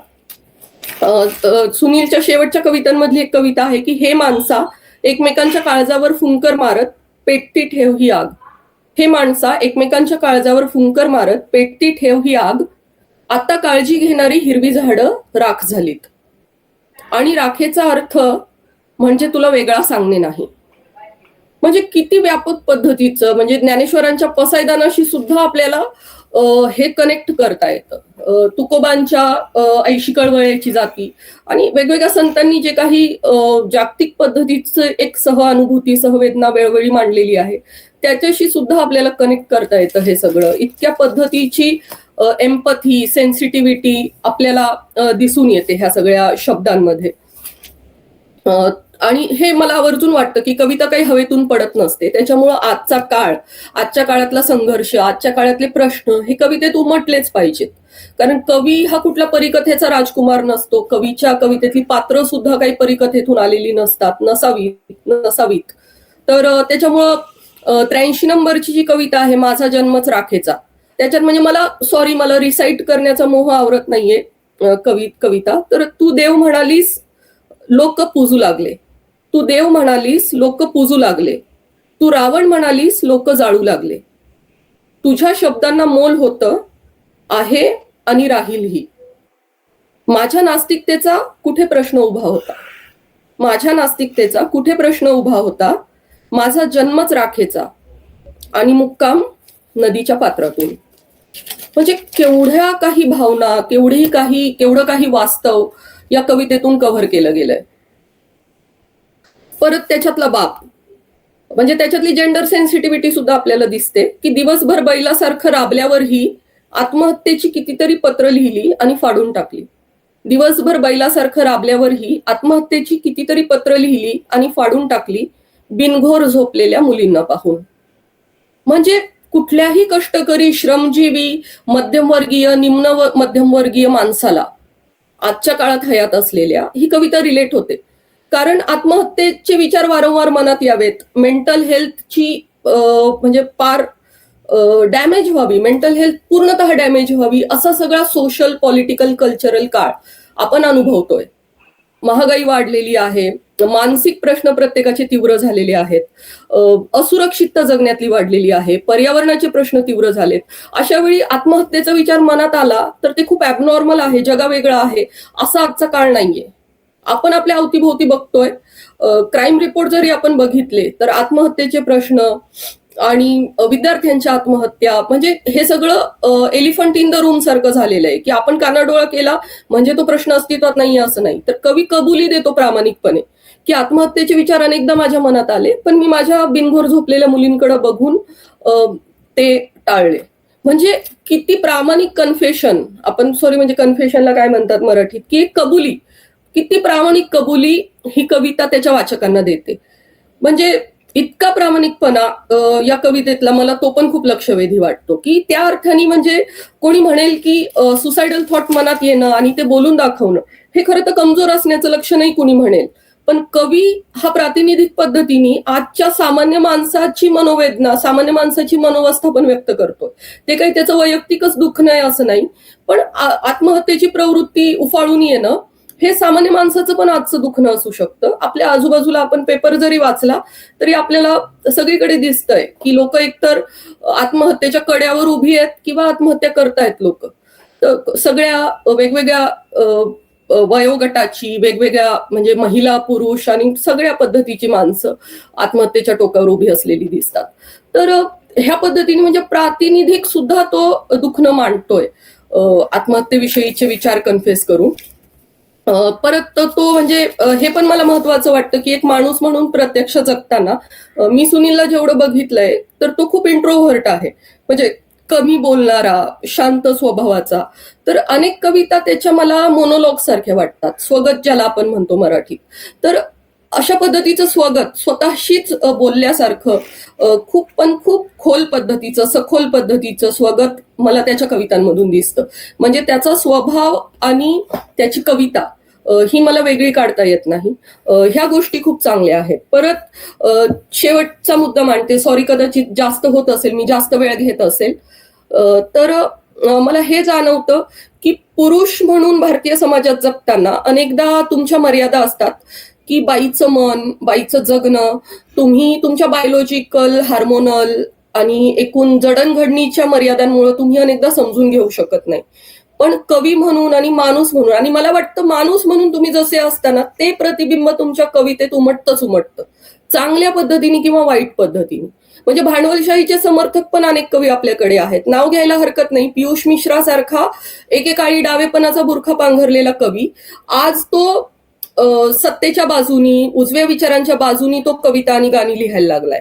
सुनीलच्या शेवटच्या कवितांमधली एक कविता आहे की हे माणसा एकमेकांच्या काळजावर फुंकर मारत पेटती ठेव ही आग. हे माणसा एकमेकांच्या काळजावर फुंकर मारत पेटती ठेव ही आग. आता काळजी घेणारी हिरवी झाडं राख झालीत. आणि राखेचा अर्थ म्हणजे तुला वेगळा सांगणे नाही. म्हणजे किती व्यापक पद्धतीचं, म्हणजे ज्ञानेश्वरांच्या पसायदानाशी सुद्धा आपल्याला हे कनेक्ट करता येतं. तुकोबांच्या 80 कळवळ्याची जाती आणि वेगवेगळ्या संतांनी जे काही जागतिक पद्धतीचं एक सहअनुभूती, सहवेदना वेळोवेळी मांडलेली आहे त्याच्याशी सुद्धा आपल्याला कनेक्ट करता येतं. हे सगळं इतक्या पद्धतीची एम्पथी, सेन्सिटिव्हिटी आपल्याला दिसून येते ह्या सगळ्या शब्दांमध्ये. आणि हे मला आवर्जून वाटतं की कविता काही हवेतून पडत नसते. त्याच्यामुळं आजच्या काळातला संघर्ष, आजच्या काळातले प्रश्न हे कवितेत उमटलेच पाहिजेत. कारण कवी हा कुठला परिकथेचा राजकुमार नसतो. कवीच्या कवितेतली पात्र सुद्धा काही परिकथेतून आलेली नसावीत. तर त्याच्यामुळं 83 नंबरची जी कविता आहे माझा जन्मच राखेचा, त्याच्यात म्हणजे मला रिसाईट करण्याचा मोह आवरत नाहीये कविता. तर तू देव म्हणालीस लोक पूजू लागले, तू देव म्हणालीस लोक पूजू लागले, तू रावण म्हणालीस लोक जाळू लागले. तुझ्या शब्दांना मोल होतं आहे आणि राहीलही. माझ्या नास्तिकतेचा कुठे प्रश्न उभा होता, माझ्या नास्तिकतेचा कुठे प्रश्न उभा होता. माझा जन्मच राखेचा आणि मुक्काम नदीच्या पात्रातून. म्हणजे केवढ्या काही भावना, केवढं काही वास्तव या कवितेतून कव्हर केलं गेलंय. परत त्याच्यातला बाप, म्हणजे त्याच्यातली जेंडर सेन्सिटिव्हिटी सुद्धा आपल्याला दिसते की दिवसभर बैलासारखं राबल्यावरही आत्महत्येची कितीतरी पत्र लिहिली आणि फाडून टाकली. दिवसभर बैलासारखं राबल्यावरही आत्महत्येची कितीतरी पत्र लिहिली आणि फाडून टाकली बिनघोर झोपलेल्या मुलींना पाहून. म्हणजे कुठल्याही कष्टकरी, श्रमजीवी, मध्यमवर्गीय, मध्यमवर्गीय माणसाला आजच्या काळात हयात असलेल्या ही कविता रिलेट होते. कारण आत्महत्येचे विचार वारंवार मनात यावेत, मेंटल हेल्थची म्हणजे पार डॅमेज व्हावी, मेंटल हेल्थ पूर्णतः डॅमेज व्हावी, असा सगळा सोशल, पॉलिटिकल, कल्चरल काळ आपण अनुभवतोय. महागाई वाढलेली आहे, मानसिक प्रश्न प्रत्येकाचे तीव्र झालेले आहेत, असुरक्षितता जगण्यातली वाढलेली आहे, पर्यावरणाचे प्रश्न तीव्र झालेत. अशा वेळी आत्महत्येचा विचार मनात आला तर ते खूप ॲबनॉर्मल आहे, जगावेगळं आहे, असा आजचा काळ नाहीये. आपण आपल्या अवतीभोवती बघतोय, क्राईम रिपोर्ट जरी आपण बघितले तर आत्महत्येचे प्रश्न आणि विद्यार्थ्यांच्या आत्महत्या, म्हणजे हे सगळं एलिफंट इन द रूम सारखं झालेलं आहे की आपण कानाडोळा केला म्हणजे तो प्रश्न अस्तित्वात नाहीये असं नाही. तर कवी कबुली देतो प्रामाणिकपणे की आत्महत्येचे विचार अनेकदा माझ्या मनात आले, पण मी माझ्या बिनघोर झोपलेल्या मुलींकडे बघून ते टाळले. म्हणजे किती प्रामाणिक कन्फेशन, आपण म्हणजे कन्फेशनला काय म्हणतात मराठीत, की एक कबुली, किती प्रामाणिक कबुली ही कविता त्याच्या वाचकांना देते. म्हणजे इतका प्रामाणिकपणा या कवितेतला मला तो पण खूप लक्षवेधी वाटतो की त्या अर्थाने म्हणजे कोणी म्हणेल की सुसायडल थॉट मनात येणं आणि ते बोलून दाखवणं हे खरं तर कमजोर असण्याचं लक्षणही कुणी म्हणेल, पण कवी हा प्रातिनिधिक पद्धतीने आजच्या सामान्य माणसाची मनोवेदना, सामान्य माणसाची मनोवस्था पण व्यक्त करतोय. ते काही त्याचं वैयक्तिकच दुःख नाही असं नाही, पण आत्महत्येची प्रवृत्ती उफाळून येणं हे सामान्य माणसाचं पण आजचं दुखणं असू शकतं. आपल्या आजूबाजूला आपण पेपर जरी वाचला तरी आपल्याला सगळीकडे दिसतंय की लोक एकतर आत्महत्येच्या कड्यावर उभी आहेत किंवा आत्महत्या करतायत लोक. तर सगळ्या वेगवेगळ्या वयोगटाची, वेगवेगळ्या म्हणजे महिला, पुरुष आणि सगळ्या पद्धतीची माणसं आत्महत्येच्या टोकावर उभी असलेली दिसतात. तर ह्या पद्धतीने म्हणजे प्रातिनिधिक सुद्धा तो दुखणं मांडतोय आत्महत्येविषयीचे विचार कन्फेस करून. परत तो म्हणजे हे पण मला महत्वाचं वाटतं की एक माणूस म्हणून प्रत्यक्ष जगताना मी सुनीलला जेवढं बघितलंय तर तो खूप इंट्रोव्हर्ट आहे, म्हणजे कमी बोलणारा, शांत स्वभावाचा. तर अनेक कविता त्याच्या मला मोनोलॉग सारख्या वाटतात, स्वगत ज्याला आपण म्हणतो मराठीत. तर अशा पद्धतीचं स्वगत, स्वतःशीच बोलल्यासारखं खूप खोल पद्धतीचं, सखोल पद्धतीचं स्वगत मला त्याच्या कवितांमधून दिसतं. म्हणजे त्याचा स्वभाव आणि त्याची कविता ही मला वेगळी काढता येत नाही. ह्या गोष्टी खूप चांगल्या आहेत. परत शेवटचा मुद्दा मांडते, सॉरी कदाचित जास्त होत असेल, मी जास्त वेळ घेत असेल. तर मला हे जाणवतं की पुरुष म्हणून भारतीय समाजात जगताना अनेकदा तुमच्या मर्यादा असतात की बाईचं मन, बाईचं जगणं तुम्ही तुमच्या बायोलॉजिकल, हार्मोनल आणि एकूण जडणघडणीच्या मर्यादांमुळे तुम्ही अनेकदा समजून घेऊ शकत नाही. पण कवी म्हणून आणि माणूस म्हणून, आणि मला वाटतं माणूस म्हणून तुम्ही जसे असताना ते प्रतिबिंब तुमच्या कवितेत उमटतं, चांगल्या पद्धतीने किंवा वाईट पद्धतीने. म्हणजे भांडवलशाहीचे समर्थक पण अनेक कवी आपल्याकडे आहेत, नाव घ्यायला हरकत नाही. पियुष मिश्रा सारखा एकेकाळी डावेपणाचा बुरखा पांघरलेला कवी आज तो सत्तेच्या बाजूनी, उजव्या विचारांच्या बाजूनी तो कविता आणि गाणी लिहायला लागलाय.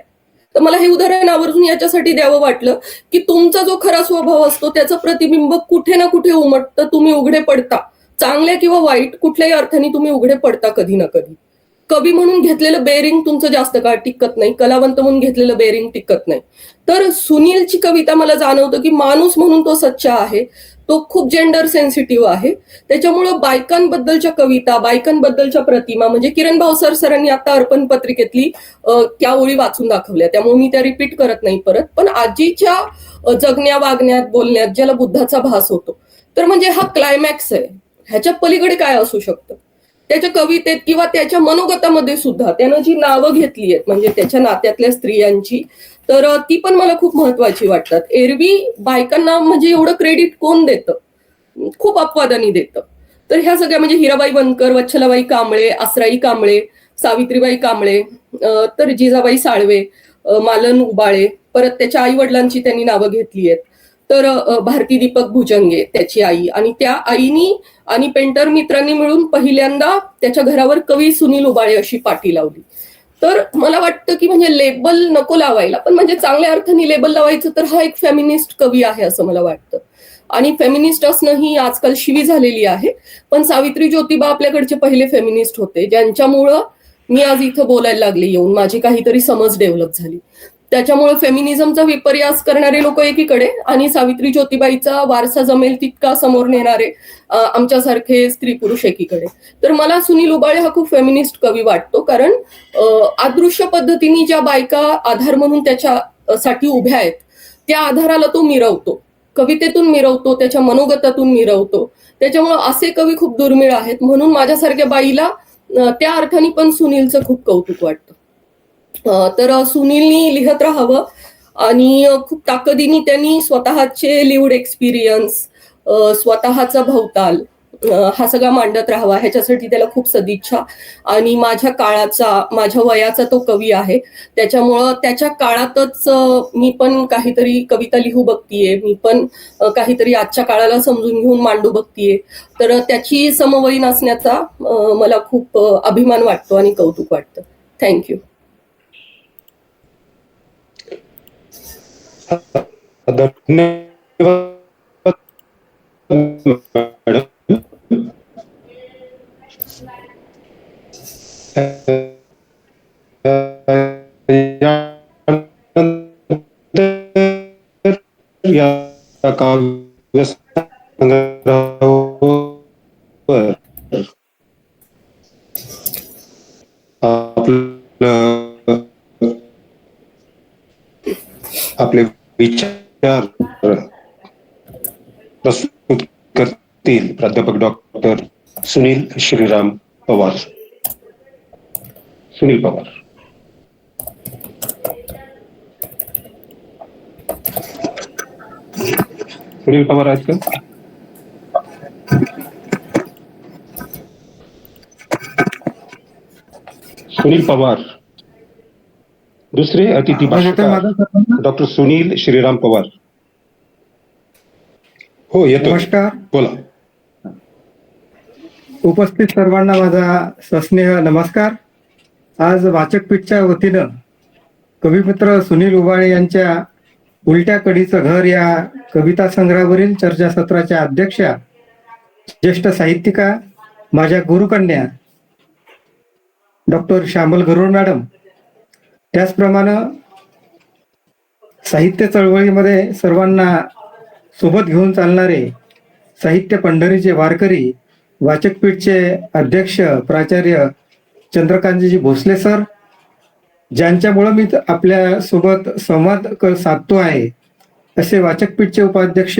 तर मला हे उदाहरण आवर्जून याच्यासाठी द्यावं वाटलं की तुमचा जो खरा स्वभाव असतो त्याचं प्रतिबिंब कुठे ना कुठे उमटतं, तुम्ही उघडे पडता, चांगल्या किंवा वाईट कुठल्याही अर्थाने तुम्ही उघडे पडता कधी ना कधी. कवी म्हणून घेतलेलं बेरिंग तुमचं जास्त काळ टिकत नाही, कलावंत म्हणून घेतलेलं बेरिंग टिकत नाही. तर सुनीलची कविता मला जाणवतं की माणूस म्हणून तो सच्चा आहे, तो खूप जेंडर सेन्सिटिव्ह आहे. त्याच्यामुळं बायकांबद्दलच्या कविता, बायकांबद्दलच्या प्रतिमा, म्हणजे किरण भावसर सरांनी आता अर्पण पत्रिकेतली त्या ओळी वाचून दाखवल्या, त्यामुळे मी त्या रिपीट करत नाही परत. पण आजीच्या जगण्या, वागण्यात, बोलण्यात ज्याला बुद्धाचा भास होतो, तर म्हणजे हा क्लायमॅक्स आहे. ह्याच्या पलीकडे काय असू शकतं? त्याच्या कवितेत किंवा त्याच्या मनोगतामध्ये सुद्धा त्यानं जी नावं घेतली आहेत म्हणजे त्याच्या नात्यातल्या स्त्रियांची, तर ती पण मला खूप महत्वाची वाटतात. एरवी बायकांना म्हणजे एवढं क्रेडिट कोण देतं? खूप अपवादाने देतं. तर ह्या सगळ्या म्हणजे हिराबाई बनकर, वच्छलाबाई कांबळे, आसराई कांबळे, सावित्रीबाई कांबळे, तर जिजाबाई साळवे, मालन उबाळे, परत त्याच्या आई वडिलांची त्यांनी नावं घेतली आहेत. तर भारती दीपक भुजंगे त्याची आई, आणि त्या आईनी आणि पेंटर मित्रांनी मिळून पहिल्यांदा त्याच्या घरावर कवी सुनील उबाळे अशी पाटी लावली. तर मला वाटतं की म्हणजे लेबल नको लावायला, पण म्हणजे चांगल्या अर्थाने लेबल लावायचं तर हा एक फेमिनिस्ट कवी आहे असं मला वाटतं. आणि फेमिनिस्ट असणं ही आजकाल शिवी झालेली आहे, पण सावित्री ज्योतिबा आपल्याकडचे पहिले फेमिनिस्ट होते, ज्यांच्यामुळं मी आज इथं बोलायला लागले येऊन, माझी काहीतरी समज डेव्हलप झाली. त्याच्यामुळे फेमिनिझमचा विपर्यास करणारे लोक एकीकडे आणि सावित्री ज्योतिबाईचा वारसा जमेल तितका समोर नेणारे आमच्यासारखे स्त्री पुरुष एकीकडे. तर मला सुनील उबाळे हा खूप फेमिनिस्ट कवी वाटतो, कारण अदृश्य पद्धतीने ज्या बायका आधार म्हणून त्याच्यासाठी उभ्या आहेत त्या आधाराला तो मिरवतो, कवितेतून मिरवतो, त्याच्या मनोगतातून मिरवतो. त्याच्यामुळे असे कवी खूप दुर्मिळ आहेत. म्हणून माझ्यासारख्या बाईला त्या अर्थाने पण सुनीलचं खूप कौतुक वाटतं. तर सुनीलनी लिहत राहावं आणि खूप ताकदीने त्यांनी स्वतःचे लिव्ड एक्सपिरियन्स, स्वतःचा भवताल हा सगळा मांडत राहावा, ह्याच्यासाठी त्याला खूप सदिच्छा. आणि माझ्या काळाचा, माझ्या वयाचा तो कवी आहे, त्याच्यामुळं त्याच्या काळातच मी पण काहीतरी कविता लिहू बघतीये, मी पण काहीतरी आजच्या काळाला समजून घेऊन मांडू बघतीये. तर त्याची समवयीन असण्याचा मला खूप अभिमान वाटतो आणि कौतुक वाटतं. थँक्यू. धन्यवाद मॅडम. या काव्य संग्रहावर आपले विचार प्रस्तुत करतील प्राध्यापक डॉक्टर सुनील श्रीराम पवार. सुनील पवार. सुनील पवार आहेत का? सुनील पवार. दुसरे अतिथी भाषणकार डॉक्टर सुनील श्रीराम पवार. हो येतो. नमस्कार. बोला. उपस्थित सर्वांना माझा सस्नेह नमस्कार. आज वाचकपीठच्या वतीनं कविमित्र सुनील उबाळे यांच्या उलट्या कडीचं घर या कविता संग्रहावरील चर्चासत्राच्या अध्यक्षा, ज्येष्ठ साहित्यिका, माझ्या गुरुकन्या डॉक्टर श्यामल गरुड मॅडम, त्याचप्रमाणे साहित्य चळवळीमध्ये सर्वांना सोबत घेऊन चालणारे साहित्य पंढरीचे वारकरी, वाचकपीठचे अध्यक्ष प्राचार्य चंद्रकांतजी भोसले सर, ज्यांच्यामुळं मी आपल्या सोबत संवाद साधतो आहे, असे वाचकपीठचे उपाध्यक्ष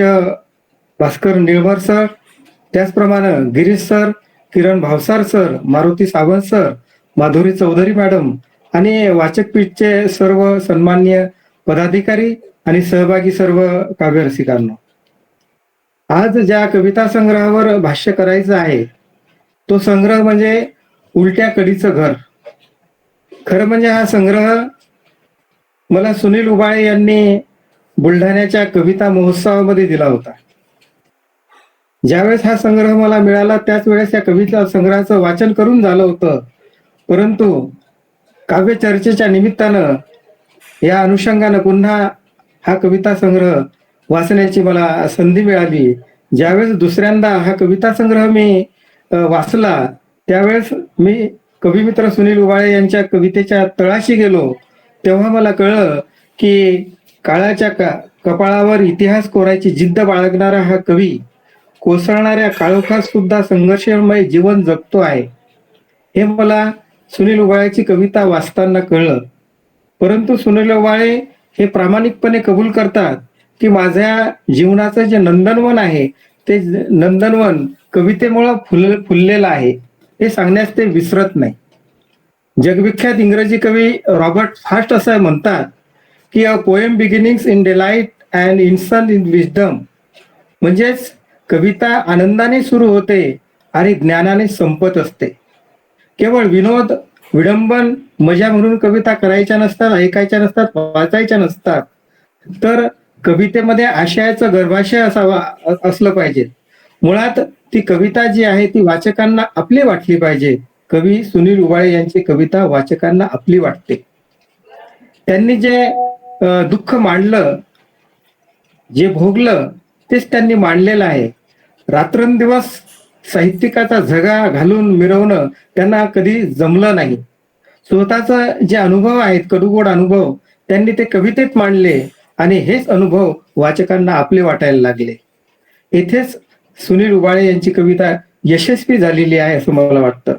भास्कर निळमर सर, त्याचप्रमाणे Girish sir, Kiran Bhavsar sir, Maruti Sawant sir, Madhuri Chaudhari madam आणि वाचकपीठचे सर्व सन्माननीय पदाधिकारी आणि सहभागी सर्व काव्यरसिकांनो. आज ज्या कविता संग्रहावर भाष्य करायचं आहे तो संग्रह म्हणजे उलट्या कडीचं घर. खरं म्हणजे हा संग्रह मला सुनील उबाळे यांनी बुलढाण्याच्या कविता महोत्सवामध्ये दिला होता. ज्यावेळेस हा संग्रह मला मिळाला त्याच वेळेस या कविता संग्रहाचं वाचन करून झालं होतं, परंतु काव्य चर्चेच्या निमित्तानं या अनुषंगानं पुन्हा हा कविता संग्रह वाचण्याची मला संधी मिळाली. ज्यावेळेस दुसऱ्यांदा हा कविता संग्रह मी वाचला त्यावेळेस मी कविमित्र सुनील उबाळे यांच्या कवितेच्या तळाशी गेलो, तेव्हा मला कळलं की काळाच्या कपाळावर इतिहास कोरायची जिद्द बाळगणारा हा कवी कोसळणाऱ्या काळोखात सुद्धा संघर्षमय जीवन जगतो आहे. हे मला सुनील उबाळेची कविता वाचताना कळलं. परंतु सुनील उबाळे हे प्रामाणिकपणे कबूल करतात की माझ्या जीवनाचं जे नंदनवन आहे ते नंदनवन कवितेमुळं फुललेलं आहे, हे सांगण्यास ते विसरत नाही. जगविख्यात इंग्रजी कवी रॉबर्ट फास्ट असं म्हणतात की a poem beginnings in delight and इन्सन इन विजडम, म्हणजेच कविता आनंदाने सुरू होते आणि ज्ञानाने संपत असते. केवळ विनोद, विडंबन, मजा म्हणून कविता करायच्या नसतात, ऐकायच्या नसतात, वाचायच्या नसतात, तर कवितेमध्ये आशयाचं गर्भाशय असलं पाहिजे. मुळात ती कविता जी आहे ती वाचकांना आपली वाटली पाहिजे. कवी सुनील उबाळे यांची कविता वाचकांना आपली वाटते. त्यांनी जे दुःख मांडलं, जे भोगलं तेच त्यांनी मांडलेलं आहे. रात्रंदिवस साहित्यिकाचा झगा घालून मिरवणं त्यांना कधी जमलं नाही. स्वतःचा जे अनुभव आहेत, कडूगोड अनुभव, त्यांनी ते कवितेत मांडले आणि हेच अनुभव वाचकांना आपले वाटायला लागले. येथेच सुनील उबाळे यांची कविता यशस्वी झालेली आहे असं मला वाटतं.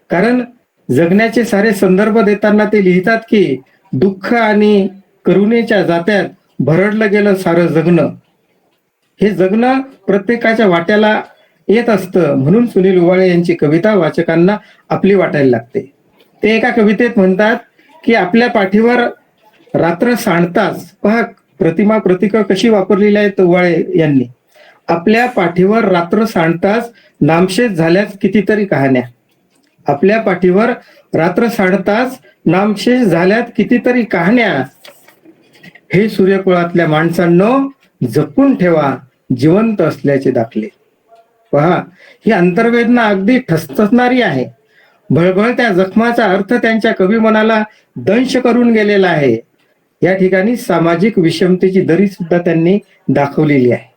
कारण जगण्याचे सारे संदर्भ देताना ते लिहितात की दुःख आणि करुणेच्या जात्यात भरडलं गेलं सारं जगणं. हे जगणं प्रत्येकाच्या वाट्याला येत असतं, म्हणून सुनील उबाळे यांची कविता वाचकांना आपली वाटायला लागते. ते एका कवितेत म्हणतात की आपल्या पाठीवर रात्र सांडताच, पहा प्रतिका कशी वापरलेली आहेत उबाळे यांनी. आपल्या पाठीवर रात्र सांडताच नामशेष झाल्याच कितीतरी कहाण्या. आपल्या पाठीवर रात्र सांडताच नामशेष झाल्यात कितीतरी कहाण्या. हे सूर्यकुळातल्या माणसांनो जपून ठेवा जिवंत असल्याचे दाखले. पहा, ही अंतर्वेदना अगदी ठसठसणारी आहे. भळभळत्या जखमाचा अर्थ त्यांच्या कवी मनाला दंश करून गेलेला आहे. या ठिकाणी सामाजिक विषमतेची दरी सुद्धा त्यांनी दाखवलेली आहे.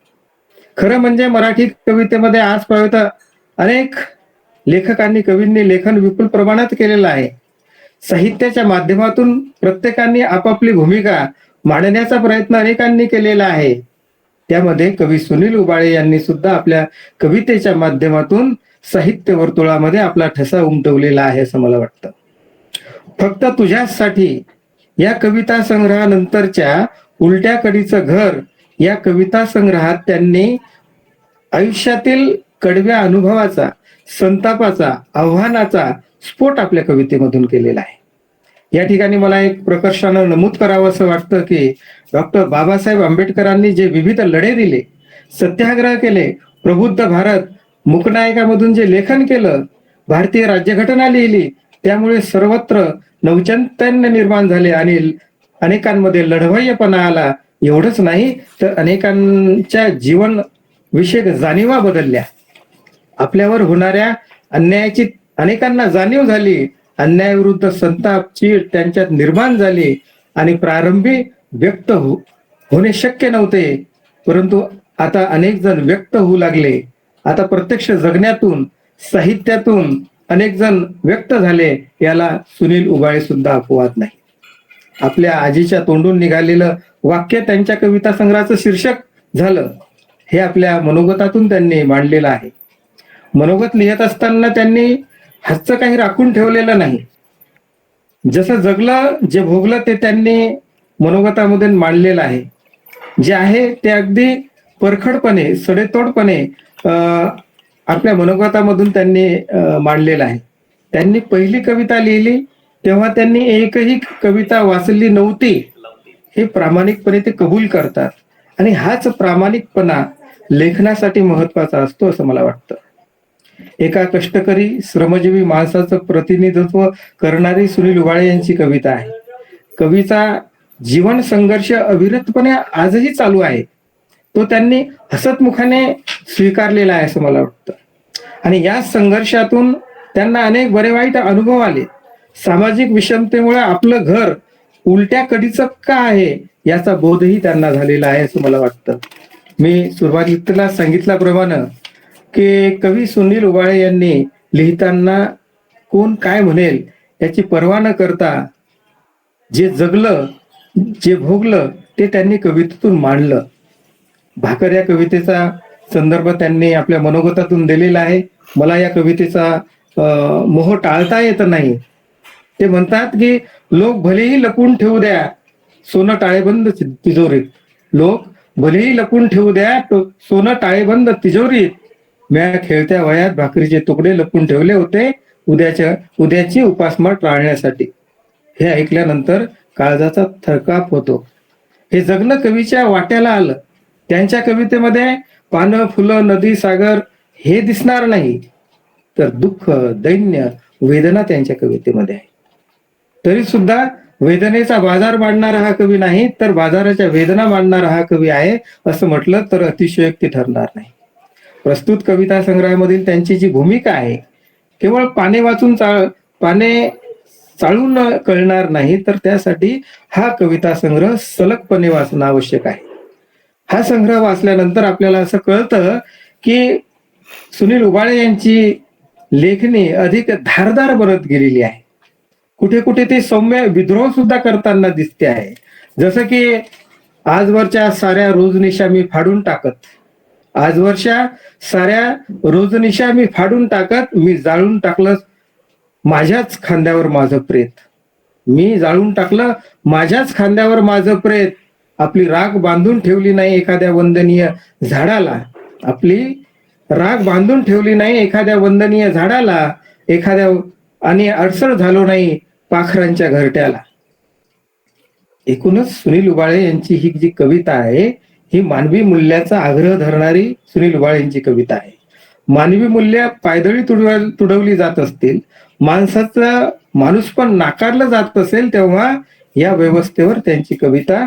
खरं म्हणजे मराठी कवितेमध्ये आजपर्यंत अनेक लेखकांनी कवींनी लेखन विपुल प्रमाणात केलेलं आहे. साहित्याच्या माध्यमातून प्रत्येकाने आपापली भूमिका मांडण्याचा प्रयत्न अनेकांनी केलेला आहे. त्यामध्ये कवी सुनील उबाळे यांनी सुद्धा आपल्या कवितेच्या माध्यमातून साहित्य वर्तुळामध्ये आपला ठसा उमटवलेला आहे असं मला वाटतं. फक्त तुझ्यासाठी या कविता संग्रहानंतरच्या उलट्या कडीचं घर या कविता संग्रहात त्यांनी आयुष्यातील कडव्या अनुभवाचा, संतापाचा, आव्हानाचा स्फोट आपल्या कवितेमधून केलेला आहे. या ठिकाणी मला एक प्रकर्षानं नमूद करावं असं वाटतं की डॉक्टर बाबासाहेब आंबेडकरांनी जे विविध लढे दिले, सत्याग्रह केले, प्रबुद्ध भारत मुकनायकामधून जे लेखन केलं, भारतीय राज्यघटना लिहिली, त्यामुळे सर्वत्र नवचैतन्य निर्माण झाले आणि अनेकांमध्ये लढवय्यपणा आला. एवढंच नाही तर अनेकांच्या जीवन विषयक जाणीवा बदलल्या. आपल्यावर होणाऱ्या अन्यायाची अनेकांना जाणीव झाली. अन्यायाविरुद्ध संताप, चीड त्यांच्यात निर्माण झाली आणि प्रारंभी व्यक्त होणे शक्य नव्हते, परंतु आता अनेक जण व्यक्त होऊ लागले. आता प्रत्यक्ष जगण्यातून, साहित्यातून अनेक जण व्यक्त झाले. याला सुनील उबाळे सुद्धा अपवाद नाही. आपल्या आजीच्या तोंडून निघालेलं वाक्य त्यांच्या कविता संग्रहाचं शीर्षक झालं. हे आपल्या मनोगतातून त्यांनी मांडलेलं आहे. मनोगत लिहित असताना त्यांनी हातचं काही राखून ठेवलेलं नाही. जसं जगलं, जे भोगलं ते त्यांनी मनोगतामध्ये मांडलेलं आहे. जे आहे ते अगदी परखडपणे, सडेतोडपणे आपल्या मनोगतामधून त्यांनी मांडलेलं आहे. त्यांनी पहिली कविता लिहिली तेव्हा त्यांनी एकही कविता वाचली नव्हती हे प्रामाणिकपणे ते कबूल करतात. आणि हाच प्रामाणिकपणा लेखनासाठी महत्वाचा असतो असं मला वाटतं. एका कष्टकरी श्रमजीवी माणसाचं प्रतिनिधित्व करणारी सुनील उबाळे यांची कविता आहे. कवीचा जीवन संघर्ष अविरतपणे आजही चालू आहे. तो त्यांनी हसतमुखाने स्वीकारलेला आहे असं मला वाटतं. आणि या संघर्षातून त्यांना अनेक बरे वाईट अनुभव आले. सामाजिक विषमतेमुळे आपलं घर उलट्या कडीचं का आहे याचा बोधही त्यांना झालेला आहे असं मला वाटतं. मी सुरुवातीला सांगितल्याप्रमाणे की कवी सुनील उबाळे यांनी लिहिताना कोण काय म्हणेल याची पर्वा न करता जे जगलं, जे भोगलं ते त्यांनी कवितेतून मांडलं. भाकर या कवितेचा संदर्भ त्यांनी आपल्या मनोगतातून दिलेला आहे. मला या कवितेचा मोह टाळता येत नाही. ते म्हणतात की लोक भलेही लपून ठेवू द्या सोनं टाळेबंद तिजोरीत, लोक भलेही लपून ठेवू द्या सोनं टाळेबंद तिजोरीत, म्या खेळत्या वयात भाकरीचे तुकडे लपून ठेवले होते उद्याची उपासमार टाळण्यासाठी. हे ऐकल्यानंतर काळजाचा थरकाप होतो. हे जगणं कवीच्या वाट्याला आलं. त्यांच्या कवितेमध्ये पानं, फुलं, नदी, सागर हे दिसणार नाही, तर दुःख, दैन्य, वेदना त्यांच्या कवितेमध्ये आहे. तरी सुद्धा वेदनेचा बाजार मांडणारा हा कवी नाही, तर बाजाराच्या वेदना मांडणारा हा कवी आहे असं म्हटलं तर अतिशयोक्ती ठरणार नाही. प्रस्तुत कविता संग्रहामधील त्यांची जी भूमिका आहे केवळ पाने वाचून पाने चाळून कळणार नाही, तर त्यासाठी हा कविता संग्रह सलगपणे वाचणं आवश्यक आहे. हा संग्रह वाचल्यानंतर आपल्याला असं कळतं की सुनील उबाळे यांची लेखणी अधिक धारदार बनत गेलेली आहे. कुठे कुठे ते सौम्य विद्रोह सुद्धा करताना दिसते आहे. जसं की आजवरच्या साऱ्या रोजनिशा मी फाडून टाकत, आजवरच्या साऱ्या रोजनिशा मी फाडून टाकत, मी जाळून टाकलं माझ्याच खांद्यावर माझं प्रेत, मी जाळून टाकलं माझ्याच खांद्यावर माझं प्रेत. आपली राख बांधून ठेवली नाही एखाद्या वंदनीय झाडाला, आपली राख बांधून ठेवली नाही एखाद्या वंदनीय झाडाला, एखाद्या आणि अडसर झालो नाही पाखरांच्या घरट्याला. एकूणच सुनील उबाळे यांची ही जी कविता आहे ही मानवी मूल्याचा आग्रह धरणारी सुनील उबाळे यांची कविता आहे. मानवी मूल्य पायदळी तुडवली जात असतील, माणसाचा माणूस पण नाकारलं जात असेल, तेव्हा या व्यवस्थेवर त्यांची कविता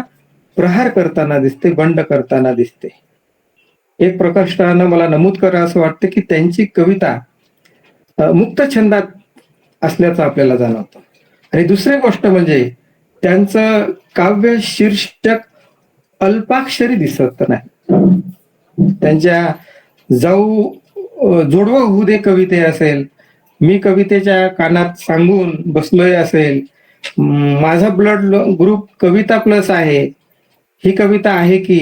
प्रहार करताना दिसते, बंड करताना दिसते. एक प्रकर्षानं मला नमूद करा असं वाटतं की त्यांची कविता मुक्त छंदात असल्याचं आपल्याला जाणवतं. आणि दुसरी गोष्ट म्हणजे त्यांचं काव्य शीर्षक अल्पाक्षरी दिसत नाही. त्यांच्या जाऊ जोडवं होऊ दे कविते असेल, मी कवितेच्या कानात सांगून बसलोय असेल, माझा ब्लड ग्रुप कविता प्लस आहे, ही कविता आहे की,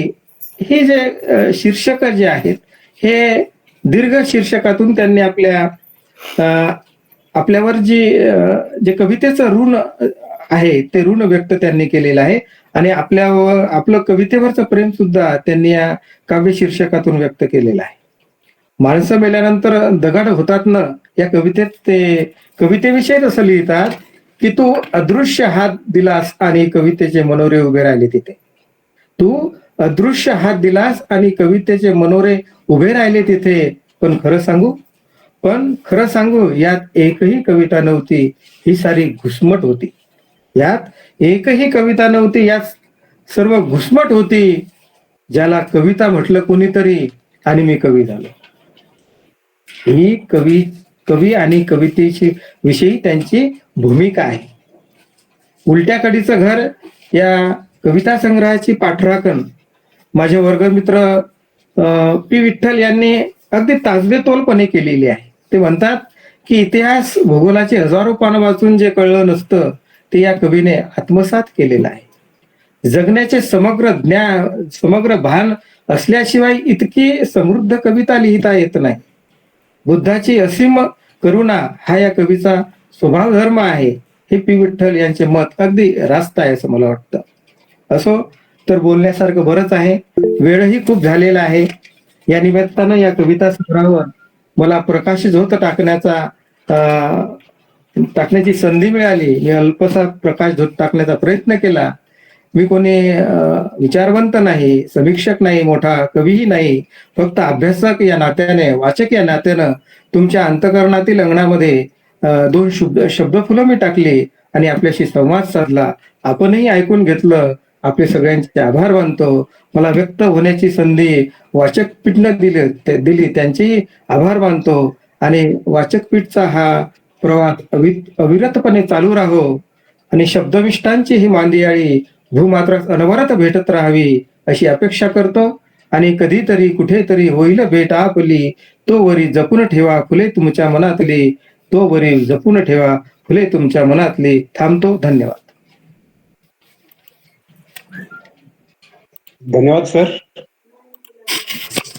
हे जे शीर्षक जे आहेत हे दीर्घ शीर्षकातून त्यांनी आपल्यावर जे कवितेचं ऋण आहे ते ऋण व्यक्त त्यांनी केलेलं आहे. आणि आपलं कवितेवरचं प्रेम सुद्धा त्यांनी या काव्य शीर्षकातून व्यक्त केलेलं आहे. माणसं मेल्यानंतर दगड होतात ना, या कवितेत ते कवितेविषयीच असं लिहितात की तू अदृश्य हात दिलास आणि कवितेचे मनोरे उभे राहिले तिथे, तू अदृश्य हात दिलास आणि कवितेचे मनोरे उभे राहिले तिथे. पण खरं सांगू यात एकही कविता नव्हती, ही सारी घुसमट होती. यात एकही कविता नव्हती, यात सर्व घुसमट होती. ज्याला कविता म्हटलं कोणीतरी आणि मी कवी झालो. ही कवी आणि कवितेची विषयी त्यांची भूमिका आहे. उलट्या कडीचं घर या कविता संग्रहाची पाठराखण माझे वर्गमित्र पी विठ्ठल यांनी अगदी ताजबेतोलपणे केलेली आहे. ते म्हणतात की इतिहास भूगोलाची हजारो पानं वाचून जे कळलं नसतं ते या कवीने आत्मसात केलेलं आहे. जगण्याचे समग्र भान असल्याशिवाय इतकी समृद्ध कविता लिहिता येत नाही. बुद्धाची असीम करुणा हा या कवीचा स्वभाव धर्म आहे, हे पी विठ्ठल यांचे मत अगदी रास्त आहे असं मला वाटतं. असो तर बोलण्यासारखं बरंच आहे, वेळही खूप झालेला आहे. या निमित्तानं या कविता संग्रहावर मला प्रकाशझोत टाकण्याची संधी मिळाली. मी अल्पसा प्रकाशझोत टाकण्याचा प्रयत्न केला. मी कोणी विचारवंत नाही, समीक्षक नाही, मोठा कवीही नाही, फक्त अभ्यासक या नात्याने, वाचक या नात्यानं तुमच्या अंतःकरणातील अंगणामध्ये दोन शब्दफुलं मी टाकली आणि आपल्याशी संवाद साधला. आपणही ऐकून घेतलं. आपले सगळ्यांचे आभार मानतो. मला व्यक्त होण्याची संधी वाचक पीठनं दिली त्यांचेही आभार मानतो. आणि वाचक पीठचा हा प्रवास अविरतपणे चालू राहो आणि शब्दविष्टांची ही मांदियाळी भूमात्रास अनवरत भेटत राहावी अशी अपेक्षा करतो. आणि कधीतरी कुठेतरी होईल भेट आपली, तो वरी जपून ठेवा फुले तुमच्या मनातली, तो वरी जपून ठेवा फुले तुमच्या मनातली. थांबतो. धन्यवाद. धन्यवाद सर.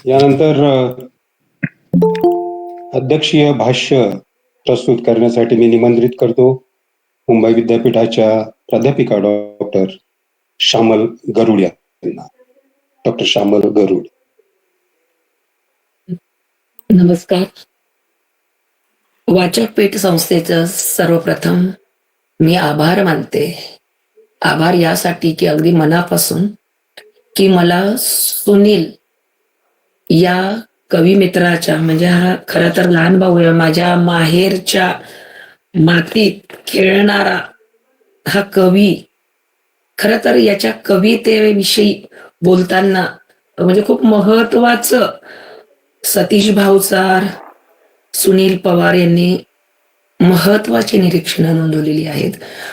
यानंतर अध्यक्षीय भाष्य प्रस्तुत करण्यासाठी मी निमंत्रित करतो मुंबई विद्यापीठाच्या प्राध्यापिका डॉक्टर श्यामल गरुड यांना. डॉक्टर श्यामल गरुड. नमस्कार. वाचक पेठ संस्थेचं सर्वप्रथम मी आभार मानते. आभार यासाठी की अगदी मनापासून की मला सुनील या कवी मित्राच्या, म्हणजे हा खरं तर लहान भाऊ आहे, माझ्या माहेरच्या मातीत खेळणारा हा कवी, खरं तर याच्या कवितेविषयी बोलताना म्हणजे खूप महत्वाचं सतीश भाऊचार, सुनील पवार यांनी महत्वाची निरीक्षणं नोंदवलेली आहेत.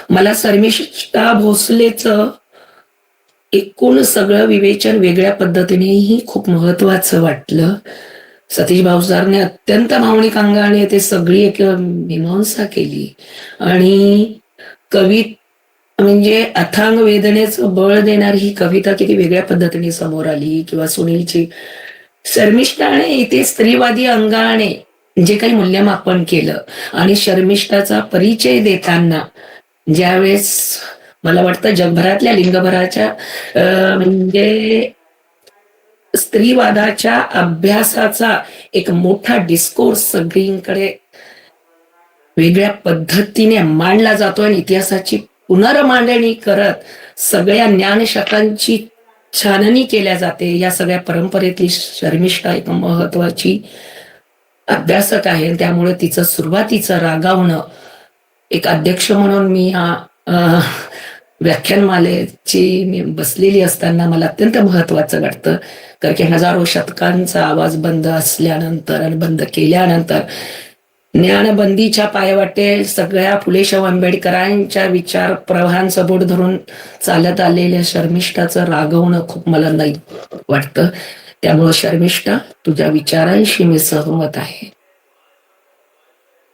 मला शर्मिष्ठा भोसलेचं एकूण सगळं विवेचन वेगळ्या पद्धतीनेही खूप महत्वाचं वाटलं. सतीश भाऊसारने अत्यंत भावनिक अंगाने ते सगळी एक मीमांसा केली आणि म्हणजे अथांग वेदनेचं बळ देणारी ही कविता किती वेगळ्या पद्धतीने समोर आली, किंवा सुनीलची शर्मिष्ठाने इथे स्त्रीवादी अंगाने जे काही मूल्यमापन केलं आणि शर्मिष्ठाचा परिचय देताना ज्यावेळेस मला वाटतं जगभरातल्या लिंगभराच्या म्हणजे स्त्रीवादाच्या अभ्यासाचा एक मोठा डिस्कोर्स सगळीकडे वेगळ्या पद्धतीने मांडला जातो आणि इतिहासाची पुनर्मांडणी करत सगळ्या ज्ञानशाखांची छाननी केल्या जाते. या सगळ्या परंपरेतली शर्मिष्ठा एक महत्वाची अभ्यासक आहे. त्यामुळे तिचं सुरुवातीचं रागावणं एक अध्यक्ष म्हणून मी हा व्याख्यानमालेची मी बसलेली असताना मला अत्यंत महत्वाचं वाटतं. कारण की हजारो शतकांचा आवाज बंद असल्यानंतर आणि बंद केल्यानंतर ज्ञानबंदीच्या पायवाटे सगळ्या फुले शाहू आंबेडकरांच्या विचार प्रवाहांचं बोट धरून चालत आलेल्या शर्मिष्ठाचं रागवणं खूप मला नाही वाटतं. त्यामुळं शर्मिष्ठा, तुझ्या विचारांशी मी सहमत आहे.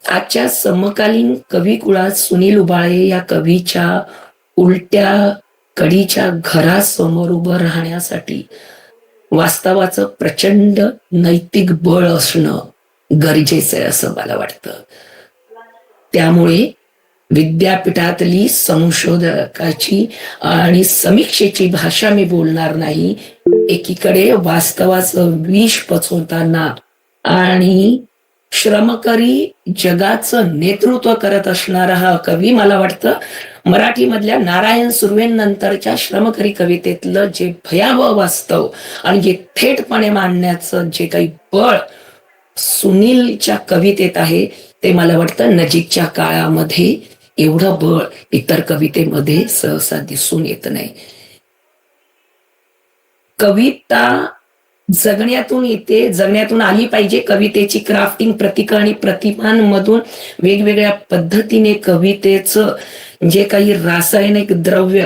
आजच्या समकालीन कविकुळात सुनील उबाळे या कवीच्या उलट्या कडीच्या घरासमोर उभं राहण्यासाठी वास्तवाचं प्रचंड नैतिक बळ असणं गरजेचं आहे असं मला वाटतं. त्यामुळे विद्यापीठातली संशोधकाची आणि समीक्षेची भाषा मी बोलणार नाही. एकीकडे वास्तवाचं विष पचवताना आणि श्रमकरी जगाचं नेतृत्व करत असणारा हा कवी मला वाटतं मराठीमधल्या नारायण सुर्वेनंतरच्या श्रमकरी कवितेतलं जे भयावह वास्तव आणि जे थेटपणे मांडण्याचं जे काही बळ सुनीलच्या कवितेत आहे ते मला वाटतं नजीकच्या काळामध्ये एवढं बळ इतर कवितेमध्ये सहसा दिसून येत नाही. कविता जगण्यातून येते, जगण्यातून आली पाहिजे. कवितेची क्राफ्टिंग प्रतीक आणि प्रतिमांमधून वेगवेगळ्या पद्धतीने कवितेचं जे काही रासायनिक द्रव्य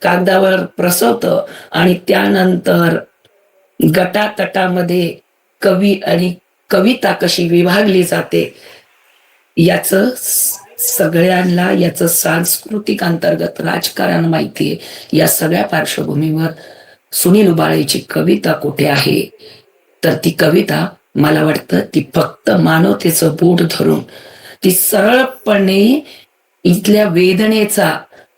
कागदावर प्रसवतं आणि त्यानंतर गटातटामध्ये कवी आणि कविता कशी विभागली जाते याचं सगळ्यांना याचं सांस्कृतिक अंतर्गत राजकारण माहितीये. या सगळ्या पार्श्वभूमीवर सुनील उबाळेची कविता कुठे आहे तर ती कविता मला वाटतं ती फक्त मानवतेचं बोट धरून ती सरळपणे इथल्या वेदनेचा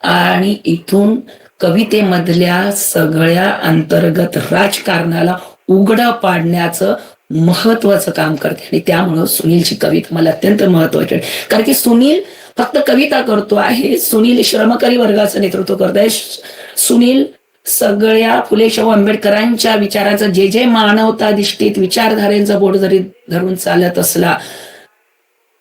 आणि इथून कवितेमधल्या सगळ्या अंतर्गत राजकारणाला उघडं पाडण्याचं महत्वाचं काम करते. आणि त्यामुळं सुनीलची कविता मला अत्यंत महत्वाची आहे. कारण की सुनील फक्त कविता करतो आहे, सुनील श्रमकारी वर्गाचं नेतृत्व करत आहे. सुनील सगळ्या फुले शाहू आंबेडकरांच्या विचारांचा जे जे मानवताधिष्ठित विचारधारेचा बोट जरी धरून चालत असला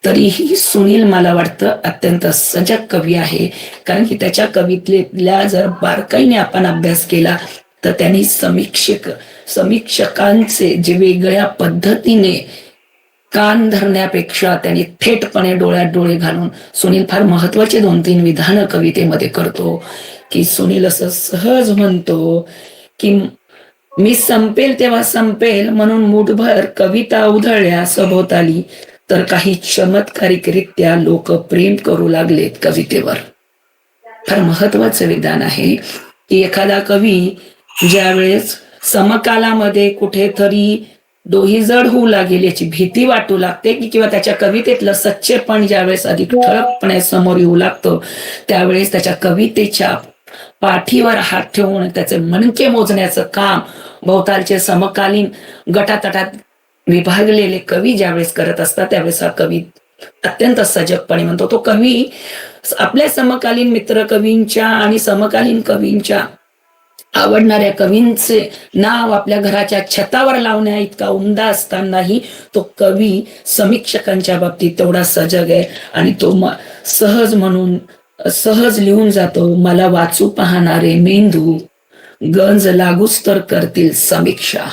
तरीही सुनील मला वाटतं अत्यंत सजग कवी आहे. कारण की त्याच्या कवितेतल्या जर बारकाईने आपण अभ्यास केला तर त्यांनी समीक्षकांचे जे वेगळ्या पद्धतीने कान धरण्यापेक्षा त्यांनी थेटपणे डोळ्यात डोळे घालून सुनील फार महत्वाचे 2-3 विधानं कवितेमध्ये करतो. की सुनील असं सहज म्हणतो की मी संपेल तेव्हा संपेल म्हणून मुठभर कविता उधळल्या सभोवताली तर काही चमत्कारिकरित्या लोक प्रेम करू लागलेत कवितेवर. फार महत्वाचं विधान आहे की एखादा कवी ज्यावेळेस समकालामध्ये कुठेतरी डोहीजड होऊ लागेल याची भीती वाटू लागते की किंवा त्याच्या कवितेतलं सच्चेपण ज्यावेळेस अधिक ठळकपणे समोर येऊ लागतं त्यावेळेस त्याच्या कवितेच्या पाठीवर हात ठेवून त्याचे मणके मोजण्याचं काम भोवतालचे समकालीन गटातटात विभागलेले कवी ज्यावेळेस करत असतात त्यावेळेस हा कवी अत्यंत सजगपणे म्हणतो. तो कवी आपल्या समकालीन मित्र कवींच्या आणि समकालीन कवींच्या आवडणाऱ्या कवींचे नाव आपल्या घराच्या छतावर लावण्या इतका उमदा असतानाही तो कवी समीक्षकांच्या बाबतीत तेवढा सजग आहे. आणि तो सहज म्हणून सहज लिहून जातो, मला वाचू पाहणारे मेंदू गंज लागूच तर करतील समीक्षा.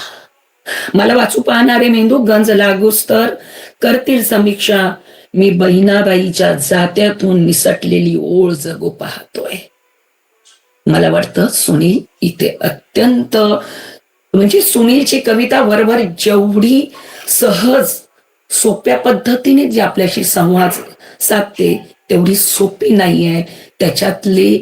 मला वाचू पाहणारे मेंदू गंज लागूच तर करतील समीक्षा. मी बहिणाबाईच्या जात्यातून निसटलेली ओळ जगू पाहतोय. मला वाटतं सुनील इथे अत्यंत म्हणजे सुनीलची कविता वरभर जेवढी सहज सोप्या पद्धतीने जी आपल्याशी संवाद साधते तेवढी सोपी नाहीये. त्याच्यातले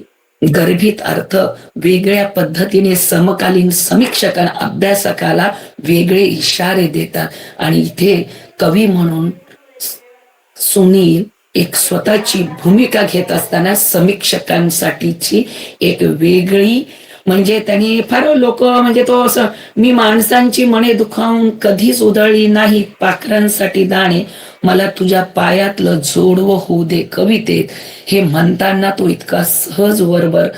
गर्भित अर्थ वेगळ्या पद्धतीने समकालीन समीक्षकांना अभ्यासकाला वेगळे इशारे देतात. आणि इथे कवी म्हणून सुनील एक स्वतःची भूमिका घेत असताना समीक्षकांसाठीची एक वेगळी, म्हणजे त्यांनी फार लोक म्हणजे तो असं, मी माणसांची मने दुखावून कधीच उधळली नाही, पाखरांसाठी दाणे मला तुझ्या पायातलं जोडवं होऊ दे कवितेत, हे म्हणताना तो इतका सहज वरवर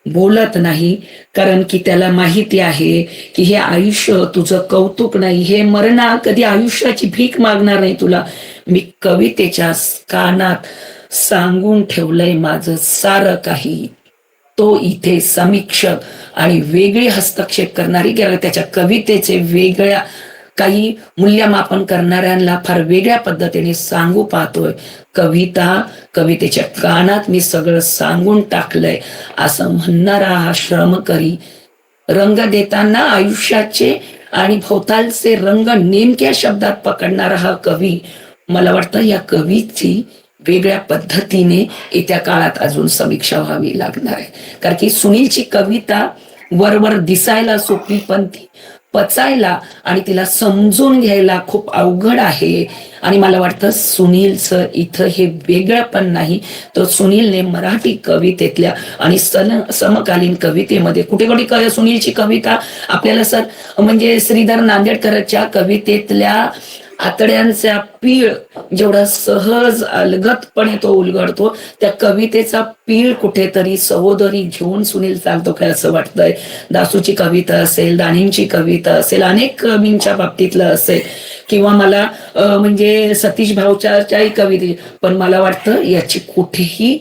बोलत नाही. कारण की त्याला माहिती आहे की हे आयुष्य तुझं कौतुक नाही, हे मरणा कधी आयुष्याची भीक मागणार नाही तुला. मी कवितेच्या कानात सांगून ठेवलंय माझं सारं काही. तो इथे समीक्षक आणि वेगळी हस्तक्षेप करणारी किंवा त्याच्या कवितेचे वेगळ्या काही मूल्यमापन करणाऱ्यांना फार वेगळ्या पद्धतीने सांगू पाहतोय. कवितेच्या कानात मी सगळं सांगून टाकलंय असं म्हणणारा हा श्रमकरी, रंग देताना आयुष्याचे आणि भोवतालचे रंग नेमक्या शब्दात पकडणारा हा कवी, मला वाटतं या कवीची वेगळ्या पद्धतीने येत्या काळात अजून समीक्षा व्हावी लागणार आहे. कारण की सुनीलची कविता वरवर दिसायला सोपी, पण ती पचायला आणि तिला समजून घ्यायला खूप अवघड आहे. आणि मला वाटतं सुनीलचं इथं हे वेगळं पण नाही, तर सुनीलने मराठी कवितेतल्या आणि समकालीन कवितेमध्ये कुठे कुठे सुनीलची कविता आपल्याला म्हणजे श्रीधर नांदेडकरच्या कवितेतल्या आतड्यांचा पीळ जेवढा सहज अलगदपणे तो उलगडतो, त्या कवितेचा पीळ कुठेतरी सहोदरी घेऊन सुनील चालतो काय असं वाटतंय. दासूची कविता असेल, दाणींची कविता असेल, अनेक कवींच्या बाबतीतलं असेल, किंवा मला म्हणजे सतीश भाऊच्याही कविते, पण मला वाटतं याची कुठेही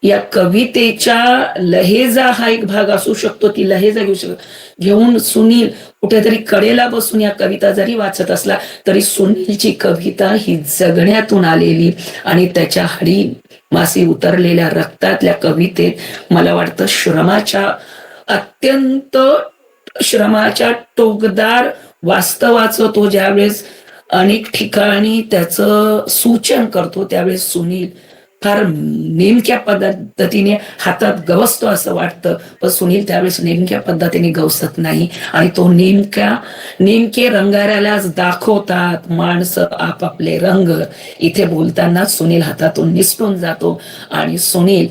या कवितेच्या लहेजा हा एक भाग असू शकतो, ती लहेजा घेऊन सुनील कुठेतरी कडेला बसून या कविता जरी वाचत असला तरी सुनीलची कविता ही जगण्यातून आलेली आणि त्याच्या हाडी मासी उतरलेल्या रक्तातल्या कवितेत मला वाटतं श्रमाच्या टोकदार वास्तवाचं तो ज्यावेळेस अनेक ठिकाणी त्याचं सूचन करतो त्यावेळेस सुनील फार नेमक्या पद्धतीने हातात गवसतो असं वाटतं, पण सुनील त्यावेळेस नेमक्या पद्धतीने गवसत नाही. आणि तो नेमके रंगाऱ्यालाच दाखवतात माणसं आपापले रंग. इथे बोलताना सुनील हातातून निसटून जातो आणि सुनील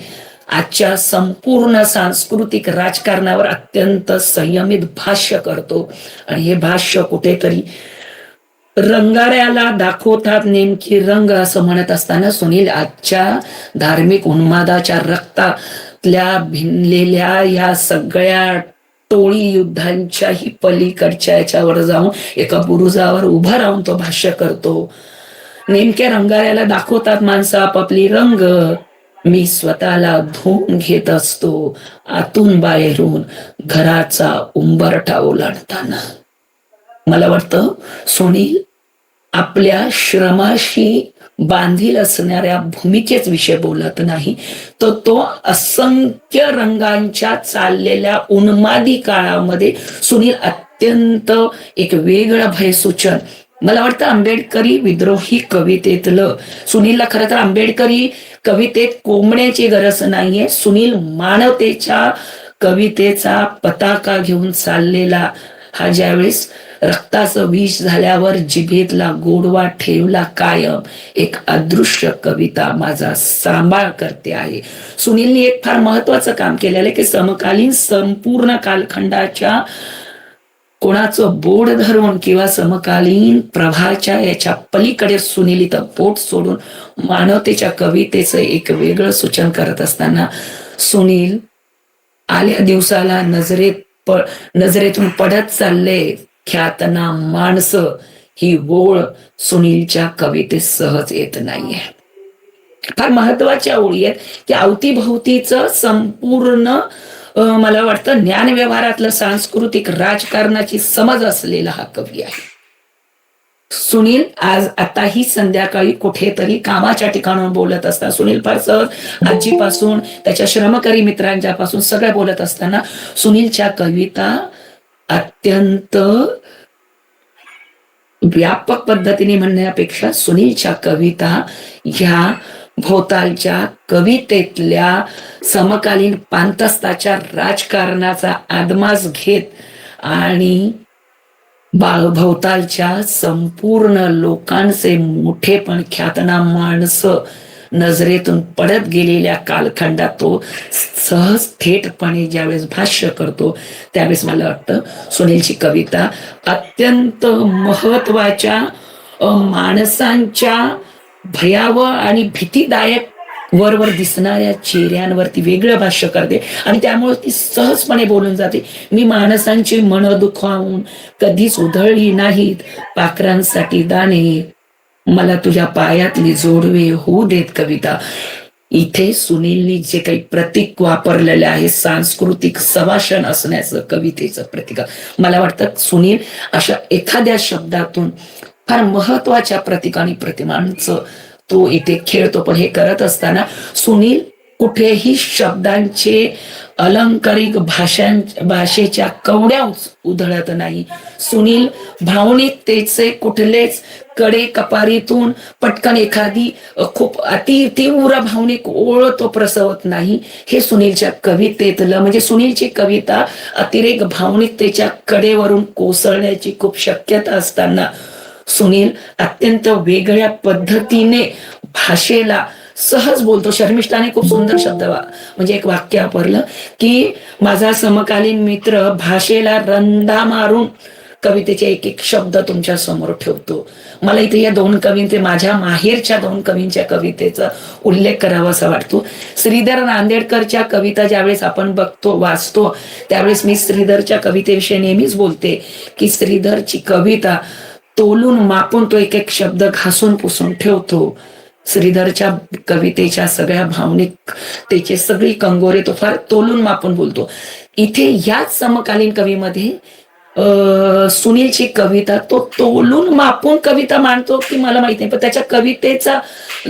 आजच्या संपूर्ण सांस्कृतिक राजकारणावर अत्यंत संयमित भाष्य करतो. आणि हे भाष्य कुठेतरी रंगाऱ्याला दाखवतात नेमकी रंग असं म्हणत असताना सुनील आजच्या धार्मिक उन्मादाच्या रक्तातल्या भिनलेल्या या सगळ्या टोळी युद्धांच्याही पलीकडच्या याच्यावर जाऊन एका बुरुजावर उभा राहून तो भाष्य करतो. नेमक्या रंगाऱ्याला दाखवतात माणसं आपापली रंग, मी स्वतःला धुवून घेत असतो आतून बाहेरून घराचा उंबरठा ओलांडताना. मला वाटतं सुनील आपल्या श्रमाशी बांधील असणाऱ्या भूमिकेच विषय बोलत नाही, तर तो असंख्य रंगांच्या चाललेल्या उन्मादी काळामध्ये सुनील अत्यंत एक वेगळं भयसूचन, मला वाटतं आंबेडकरी विद्रोही कवितेतलं सुनीलला खरं तर आंबेडकरी कवितेत कोंबण्याची गरज नाहीये. सुनील मानवतेच्या कवितेचा पताका घेऊन चाललेला हा ज्यावेळेस रक्ताचं विष झाल्यावर जिभेतला गोडवा ठेवला कायम एक अदृश्य कविता माझा सांभाळ करते आहे. सुनीलने एक फार महत्वाचं काम केलेलं आहे की समकालीन संपूर्ण कालखंडाच्या कोणाचं बोट धरून किंवा समकालीन प्रभाच्या याच्या पलीकडे सुनील इथं बोट सोडून मानवतेच्या कवितेचं एक वेगळं सूचन करत असताना सुनील आल्या दिवसाला नजरेतून पडत चालले ख्यातनाम माणसं ही ओळ सुनीलच्या कवितेत सहज येत नाहीये. फार महत्वाच्या ओळी आहेत की अवतीभोवतीचं संपूर्ण मला वाटतं ज्ञान व्यवहारातलं सांस्कृतिक राजकारणाची समज असलेला हा कवी आहे. सुनील आज आताही संध्याकाळी कुठेतरी कामाच्या ठिकाणावर बोलत असताना सुनील फार सहज आजीपासून त्याच्या श्रमकरी मित्रांच्या पासून सगळं बोलत असताना सुनीलच्या कविता अत्यंत व्यापक पद्धतीने म्हणण्यापेक्षा सुनीलच्या कविता ह्या भोवतालच्या कवितेतल्या समकालीन पांतस्ताच्या राजकारणाचा आदमास घेत आणि भोवतालच्या संपूर्ण लोकांचे मोठेपण ख्यातनाम माणसं नजरेतून पडत गेलेल्या कालखंडात तो सहज थेटपणे ज्यावेळेस भाष्य करतो त्यावेळेस मला वाटतं सुनीलची कविता अत्यंत महत्वाच्या माणसांच्या भयावह आणि भीतीदायक वरवर दिसणाऱ्या चेहऱ्यांवरती वेगळं भाष्य करते आणि त्यामुळे ती सहजपणे बोलून जाते. मी माणसांची मन दुखावून कधीच उधळली नाहीत पाखरांसाठी दाणे, मला तुझ्या पायातली जोडवे होऊ देत कविता. इथे सुनीलनी जे काही प्रतीक वापरलेले आहे सांस्कृतिक सभाषण असण्याचं कवितेचं प्रतीक, मला वाटतं सुनील अशा एखाद्या शब्दातून फार महत्वाच्या प्रतीक आणि प्रतिमांचं तो इथे खेळतो. पण हे करत असताना सुनील कुठेही शब्दांचे अलंकारिक भाषेच्या कवड्या उधळत नाही. सुनील भावनिकतेचे कुठलेच कडे कपारीतून पटकन एखादी खूप अति तीव्र भावनिक ओळ तो प्रसवत नाही. हे सुनीलच्या कवितेतलं म्हणजे सुनीलची कविता अतिरेक भावनिकतेच्या कडेवरून कोसळण्याची खूप शक्यता असताना सुनील अत्यंत वेगळ्या पद्धतीने भाषेला सहज बोलतो. शर्मिष्ठाने खूप सुंदर शब्द म्हणजे एक वाक्य वापरलं की माझा समकालीन मित्र भाषेला रंधा मारून कवितेचे एक एक शब्द तुमच्या समोर ठेवतो. मला इथे या दोन कवींचे माझ्या माहेरच्या दोन कवींच्या कवितेचा उल्लेख करावा असा वाटतो. श्रीधर नांदेडकरच्या कविता ज्यावेळेस आपण बघतो वाचतो त्यावेळेस मी श्रीधरच्या कवितेविषयी नेहमीच बोलते की श्रीधरची कविता तोलून मापून तो एक एक शब्द घासून पुसून ठेवतो. श्रीधरच्या कवितेच्या सगळ्या भावनिकतेचे सगळी कंगोरे तो फार तोलून मापून बोलतो. इथे याच समकालीन कवीमध्ये सुनीलची कविता तो तोलून मापून कविता मांडतो की मला माहित नाही, पण त्याच्या कवितेचा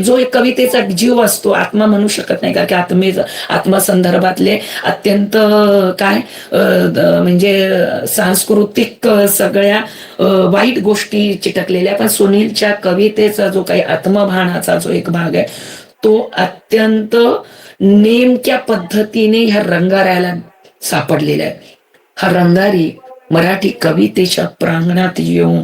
जो एक कवितेचा जीव असतो आत्मा म्हणू शकत नाही का की आत्मा संदर्भातले अत्यंत काय म्हणजे सांस्कृतिक सगळ्या वाईट गोष्टी चिटकलेल्या, पण सुनीलच्या कवितेचा जो काही आत्मभानाचा जो एक भाग आहे तो अत्यंत नेमक्या पद्धतीने ह्या रंगाऱ्याला सापडलेला आहे. हा रंगारी मराठी कवितेच्या प्रांगणात येऊन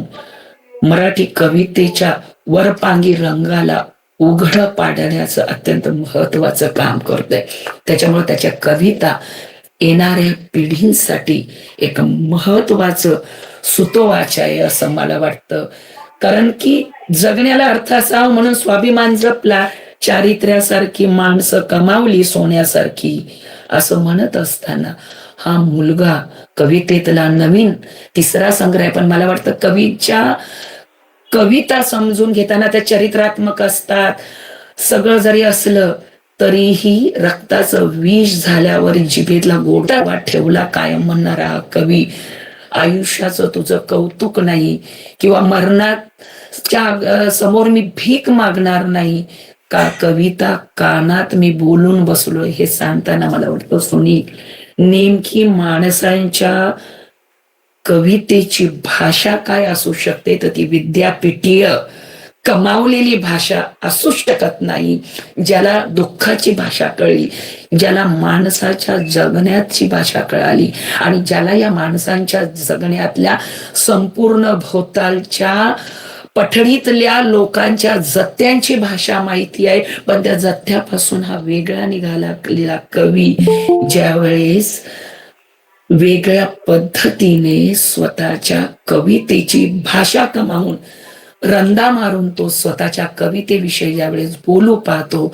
मराठी कवितेच्या वरपांगी रंगाला उघड पाडण्याचं अत्यंत महत्वाचं काम करतोय. त्याच्यामुळे त्याच्या कविता येणाऱ्या पिढींसाठी एक महत्वाचं सुतोवाच आहे असं मला वाटतं. कारण की जगण्याला अर्थ असावा म्हणून स्वाभिमान जपला, चारित्र्यासारखी माणसं कमावली सोन्यासारखी असं म्हणत असताना हा मुलगा कवितेतला नवीन तिसरा संग्रह आहे, पण मला वाटतं कवीच्या कविता समजून घेताना त्या चरित्रात्मक असतात. सगळं जरी असलं तरीही रक्ताचं विष झाल्यावर जिभेतला गोडवा ठेवला कायम म्हणणारा हा कवी. आयुष्याचं तुझं कौतुक नाही किंवा मरणाच्या समोर मी भीक मागणार नाही का कविता कानात मी बोलून बसलो हे सांगताना मला वाटतं सुनील नेमकी माणसांच्या कवितेची भाषा काय असू शकते तर ती विद्यापीठीय कमावलेली भाषा असू शकत नाही. ज्याला दुःखाची भाषा कळली, ज्याला माणसाच्या जगण्याची भाषा कळाली आणि ज्याला या माणसांच्या जगण्यातल्या संपूर्ण भोवतालच्या पठडीतल्या लोकांच्या जत्त्यांची भाषा माहिती आहे, पण त्या जत्त्यापासून हा वेगळा निघालेला कवी ज्यावेळेस वेगळ्या पद्धतीने स्वतःच्या कवितेची भाषा कमावून रंदा मारून तो स्वतःच्या कवितेविषयी ज्यावेळेस बोलू पाहतो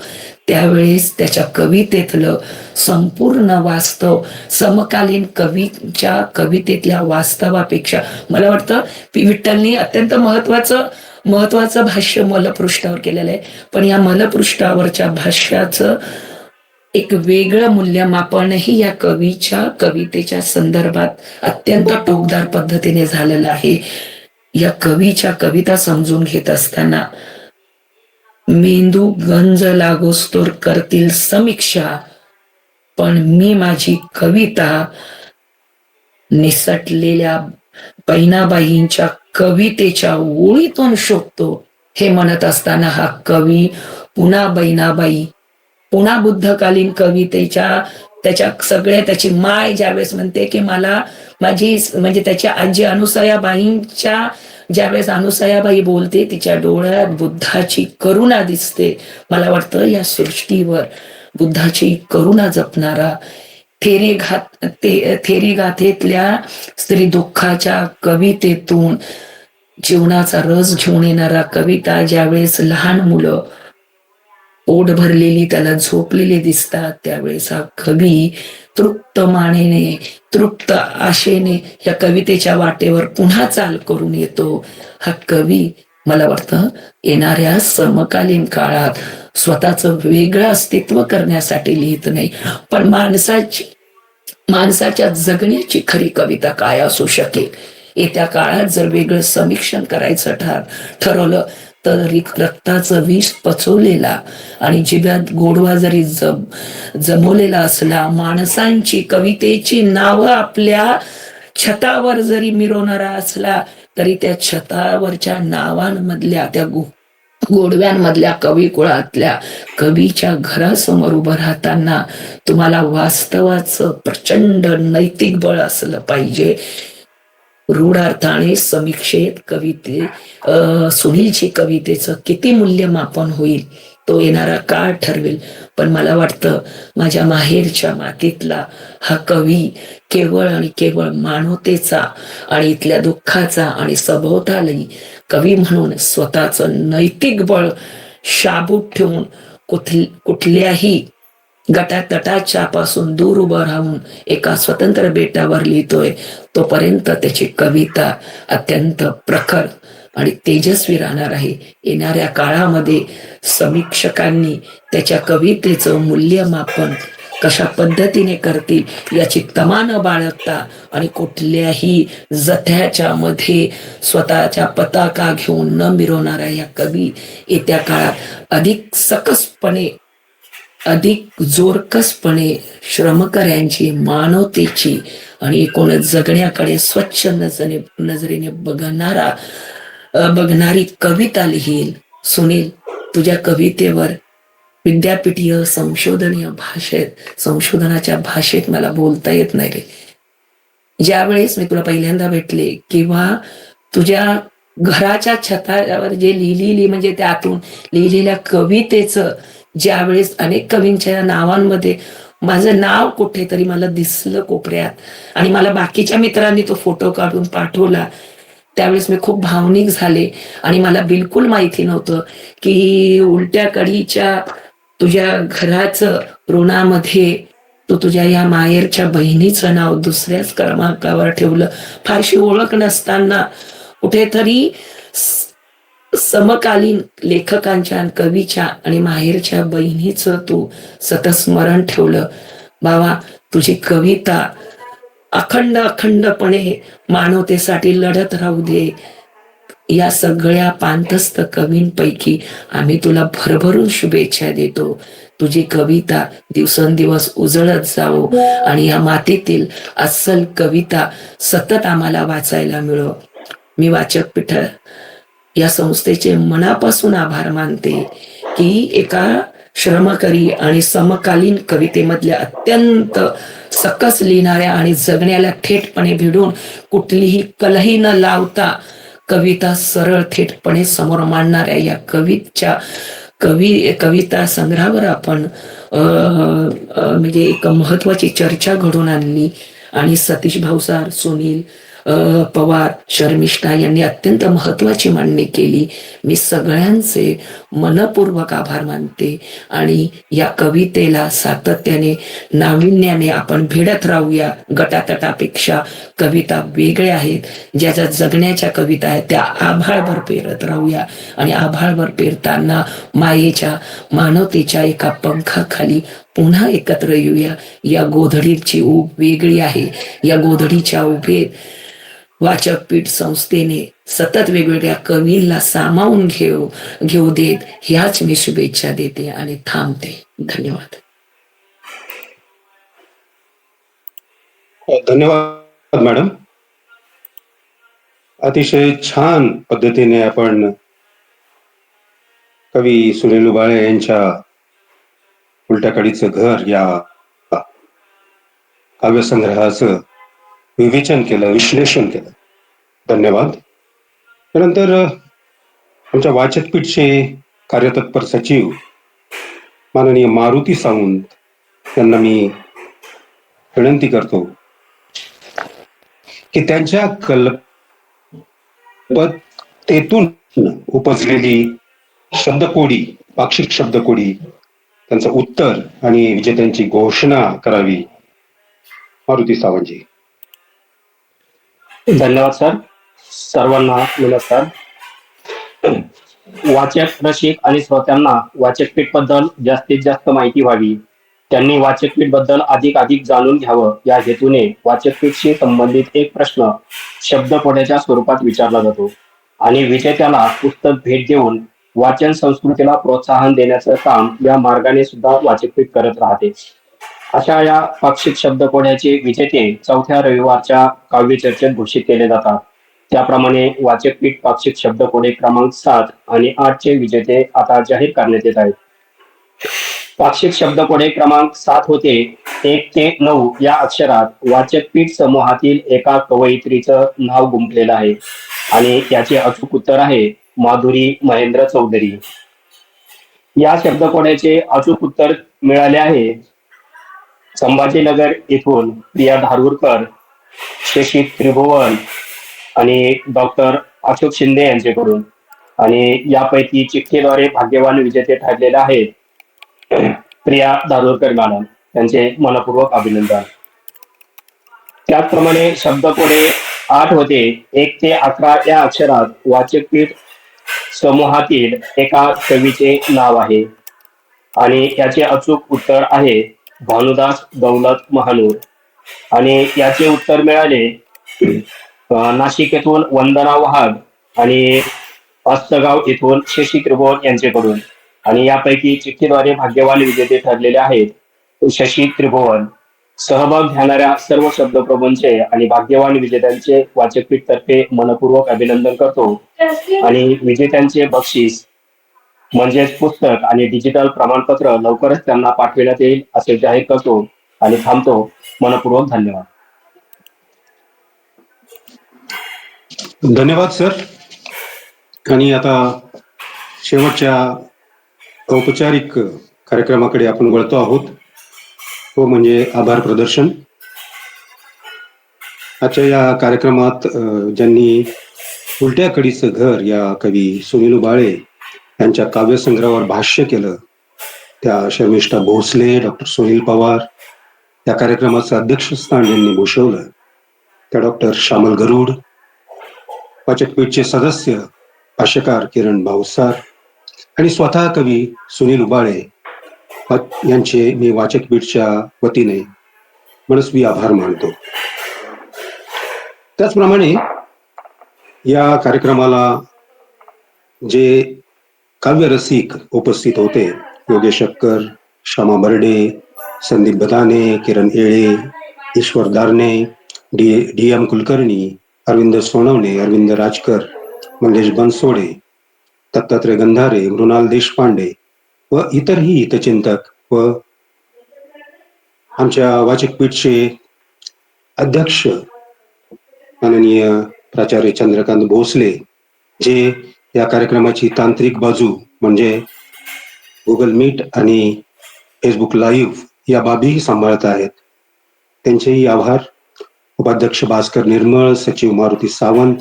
त्यावेळेस त्याच्या कवितेतलं संपूर्ण वास्तव समकालीन कवीच्या कवितेतल्या वास्तवापेक्षा मला वाटतं विठ्ठलनी अत्यंत महत्वाचं भाष्य मलपृष्ठावर केलेलं आहे. पण या मलपृष्ठावरच्या भाष्याचं एक वेगळं मूल्यमापनही या कवीच्या कवितेच्या संदर्भात अत्यंत टोकदार पद्धतीने झालेलं आहे. या कवीच्या कविता समजून घेत असताना मेंदू गंज लागोस्तोर करतील समीक्षा, पण मी माझी कविता निसटलेल्या बहिणाबाईंच्या कवितेच्या ओळीतून शोधतो हे म्हणत असताना हा कवी पुन्हा बहिणाबाई, पुन्हा बुद्धकालीन कवितेच्या त्याच्या सगळ्या त्याची माय ज्यावेळेस म्हणते की मला माझी म्हणजे त्याच्या आजी अनुसयाबाईंच्या ज्यावेळेस अनुसयाबाई बोलते तिच्या डोळ्यात बुद्धाची करुणा दिसते. मला वाटतं या सृष्टीवर बुद्धाची करुणा जपणारा थेरी गाथेतल्या स्त्री दुःखाच्या कवितेतून जीवनाचा रस घेऊन येणारा कविता ज्यावेळेस लहान मुलं पोट भरलेली त्याला झोपलेले दिसतात त्यावेळेस हा कवी तृप्त मानेने तृप्त आशेने या कवितेच्या वाटेवर पुन्हा चाल करून येतो. हा कवी मला वाटतं येणाऱ्या समकालीन काळात स्वतःचं वेगळं अस्तित्व करण्यासाठी लिहित नाही, पण माणसाच्या जगण्याची खरी कविता काय असू शकेल. येत्या काळात जर वेगळं समीक्षण करायचं ठरवलं तर रक्ताचं विष पचवलेला आणि जिभ्यात गोडवा जरी जमवलेला असला, माणसांची कवितेची नावं आपल्या छतावर जरी मिरवणारा असला तरी त्या छतावरच्या नावांमधल्या त्या गोडव्यांमधल्या कवी कुळातल्या कवीच्या घरासमोर उभं राहताना तुम्हाला वास्तवाचं प्रचंड नैतिक बळ असलं पाहिजे. रूढ अर्थाने समीक्षेत सुनीलची कवितेचं किती मूल्यमापन होईल तो येणारा काळ ठरवेल. पण मला वाटतं माझ्या माहेरच्या मातीतला हा कवी केवळ आणि केवळ मानवतेचा आणि इथल्या दुःखाचा आणि सभोवताली कवी म्हणून स्वतःचं नैतिक बळ शाबूत ठेवून कुठल्याही गटातटाच्या पासून दूर उभं राहून एका स्वतंत्र बेटावर लिहितोय तोपर्यंत त्याची कविता अत्यंत प्रखर आणि तेजस्वी राहणार आहे. येणाऱ्या काळामध्ये समीक्षकांनी त्याच्या कवितेचं मूल्यमापन कशा पद्धतीने करतील याची तमा न बाळगता आणि कुठल्याही जथ्याच्या मध्ये स्वतःच्या पताका घेऊन न मिरवणाऱ्या या कवी येत्या काळात अधिक सकसपणे अधिक जोरकसपणे श्रमकऱ्यांची मानवतेची आणि एकूण जगण्याकडे स्वच्छ नजरेने बघणारी कविता लिहील. सुनील, तुझ्या कवितेवर विद्यापीठीय संशोधनाच्या भाषेत मला बोलता येत नाही रे. ज्यावेळेस मी तुला पहिल्यांदा भेटले किंवा तुझ्या घराच्या छतावर जे लिहिलेली म्हणजे त्यातून लिहिलेल्या कवितेचं ज्यावेळेस अनेक कवींच्या नावांमध्ये माझं नाव कुठेतरी मला दिसलं कोपऱ्यात आणि मला बाकीच्या मित्रांनी तो फोटो काढून पाठवला त्यावेळेस मी खूप भावनिक झाले आणि मला बिलकुल माहिती नव्हतं की उलट्या कडीच्या तुझ्या घराचं ऋणामध्ये तू तुझ्या या माहेरच्या बहिणीचं नाव दुसऱ्याच क्रमांकावर ठेवलं. फारशी ओळख नसताना कुठेतरी समकालीन लेखकांच्या कवीच्या आणि माहेरच्या बहिणीचं तू सतत स्मरण ठेवलं. बाबा, तुझी कविता अखंडपणे मानवतेसाठी लढत राहू दे. या सगळ्या पांतस्थ कवींपैकी आम्ही तुला भरभरून शुभेच्छा देतो. तुझी कविता दिवसेंदिवस उजळत जावो आणि या मातीतील अस्सल कविता सतत आम्हाला वाचायला मिळो. मी वाचक पीठ या संस्थेचे मनापासून आभार मानते की एका श्रमकरी आणि समकालीन कवितेमधल्या अत्यंत सकस लिहिणाऱ्या आणि जगण्याला थेटपणे भिडून कुठलीही कलही न लावता कविता सरळ थेटपणे समोर मांडणाऱ्या या कविता संग्रहावर आपण म्हणजे एक महत्वाची चर्चा घडून आणली आणि सतीश भाऊसार, सुनील पवार, शर्मिष्ठा यांनी अत्यंत महत्वाची मांडणी केली. मी सगळ्यांचे मनपूर्वक आभार मानते आणि या कवितेला सातत्याने नाविन्याने आपण भिडत राहूया. गटातटापेक्षा कविता वेगळ्या आहेत, ज्या ज्या जगण्याच्या कविता आहेत त्या आभाळभर पेरत राहूया आणि आभाळभर पेरताना मायेच्या मानवतेच्या एका पंखाखाली पुन्हा एकत्र येऊया. या गोधडीची ऊब वेगळी आहे. या गोधडीच्या उभेत वाचक पीठ संस्थेने सतत वेगवेगळ्या कवींना सामावून घेऊ देत ह्याच मी शुभेच्छा देते आणि थांबते. धन्यवाद. धन्यवाद मॅडम. अतिशय छान पद्धतीने आपण कवी सुनील उबाळे यांच्या उलट्या कडीचं घर या काव्यसंग्रहाचं विवेचन केलं, विश्लेषण केलं. धन्यवाद. त्यानंतर आमच्या वाचकपीठचे कार्यतत्पर सचिव माननीय मारुती सावंत यांना मी विनंती करतो की त्यांच्या कल्पतेतून उपजलेली शब्दकोडी, पाक्षिक शब्दकोडी, त्यांचं उत्तर आणि विजेत्यांची घोषणा करावी. मारुती सावंतजी. धन्यवाद सर. सर्वांना नमस्कार. वाचक रसिक आणि श्रोत्यांना वाचकपीठ बद्दल जास्तीत जास्त माहिती व्हावी, त्यांनी वाचकपीठ बद्दल अधिक जाणून घ्यावं या हेतूने वाचकपीठशी संबंधित एक प्रश्न शब्दकोड्याच्या स्वरूपात विचारला जातो आणि विजेत्याला पुस्तक भेट देऊन वाचन संस्कृतीला प्रोत्साहन देण्याचं काम या मार्गाने सुद्धा वाचकपीठ करत राहते. अशा या पाक्षिक शब्दकोड्याचे विजेते चौथ्या रविवारच्या काव्य चर्चेत घोषित केले जातात. त्याप्रमाणे वाचकपीठ पाक्षिक शब्दकोडे क्रमांक 7 आणि 8 चे विजेते आता जाहीर करण्यात येत आहेत. पाक्षिक शब्दकोडे क्रमांक 7 होते 1 ते 9 या अक्षरात वाचकपीठ समूहातील एका कवयित्रीचं नाव गुंफलेलं आहे आणि याचे अचूक उत्तर आहे माधुरी महेंद्र चौधरी. या शब्दकोड्याचे अचूक उत्तर मिळाले आहे संभाजीनगर येथून प्रिया धारूरकर, शशी त्रिभुवन आणि डॉक्टर अशोक शिंदे यांच्याकडून. आणि यापैकी चिठ्ठीद्वारे भाग्यवान विजेते ठरलेले आहेत प्रिया धारूरकर मॅडम, त्यांचे मनपूर्वक अभिनंदन. त्याचप्रमाणे शब्दकोडे 8 होते 1 ते 11 या अक्षरात वाचकपीठ समूहातील एका कवीचे नाव आहे आणि याचे अचूक उत्तर आहे भानुदास दौलत महानूर. आणि याचे उत्तर मिळाले नाशिक येथून वंदना वहाग आणि अस्तगाव येथून शशी त्रिभुवन यांच्याकडून. आणि यापैकी चिठ्ठीद्वारे भाग्यवान विजेते ठरलेले आहेत शशी त्रिभुवन. सहभाग घेणाऱ्या सर्व शब्दप्रभूंचे आणि भाग्यवान विजेत्यांचे वाचकपीठ तर्फे मनपूर्वक अभिनंदन करतो आणि विजेत्यांचे बक्षीस म्हणजेच पुस्तक आणि डिजिटल प्रमाणपत्र लवकरच त्यांना पाठविण्यात येईल असे जाहीर करतो आणि थांबतो. मनपूर्वक धन्यवाद. धन्यवाद सर. आणि आता शेवटच्या औपचारिक कार्यक्रमाकडे आपण वळतो आहोत, तो म्हणजे आभार प्रदर्शन. आजच्या या कार्यक्रमात ज्यांनी उलट्या कडीचं घर या कवी सुनील उबाळे यांच्या काव्यसंग्रहावर भाष्य केलं त्या शर्मिष्ठा भोसले, डॉक्टर सुनील पवार, या कार्यक्रमाचं अध्यक्षस्थान ज्यांनी भूषवलं त्या डॉक्टर श्यामल गरुड, वाचकपीठचे सदस्य भाष्यकार किरण भावसार आणि स्वतः कवी सुनील उबाळे यांचे मी वाचकपीठच्या वतीने मनस्वी आभार मानतो. त्याचप्रमाणे या कार्यक्रमाला जे काव्यरसिक उपस्थित होते, योगेश शक्कर, श्यामा बर्डे, संदीप बदाने, किरण येळे, ईश्वर दारणे, डी एम कुलकर्णी, अरविंद सोनवणे, अरविंद राजकर, मंगेश बनसोडे, दत्तात्रय गंधारे, मृणाल देशपांडे व इतरही हितचिंतक व आमच्या वाचकपीठचे अध्यक्ष माननीय प्राचार्य चंद्रकांत भोसले, जे या कार्यक्रमाची तांत्रिक बाजू म्हणजे गुगल मीट आणि फेसबुक लाईव्ह या बाबीही सांभाळत आहेत, त्यांचेही आभार. उपाध्यक्ष भास्कर निर्मळ, सचिव मारुती सावंत,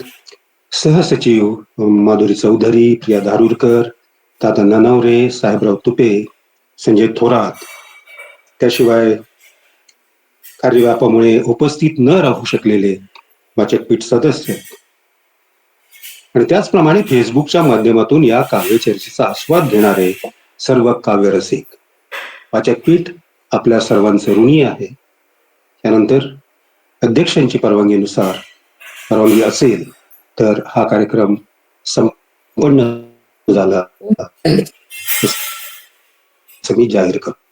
सहसचिव माधुरी चौधरी, प्रिया धारूरकर, दादा ननवरे, साहेबराव तुपे, संजय थोरात, त्याशिवाय कार्यव्यापामुळे उपस्थित न राहू शकलेले वाचकपीठ सदस्य आणि त्याचप्रमाणे फेसबुकच्या माध्यमातून या काव्य चर्चेचा आस्वाद घेणारे सर्व काव्यरसिक. वाचकपीठ आपल्या सर्वांचे ऋणी आहे. त्यानंतर अध्यक्षांची परवानगी असेल तर हा कार्यक्रम संपन्न झाला असं मी जाहीर करतो.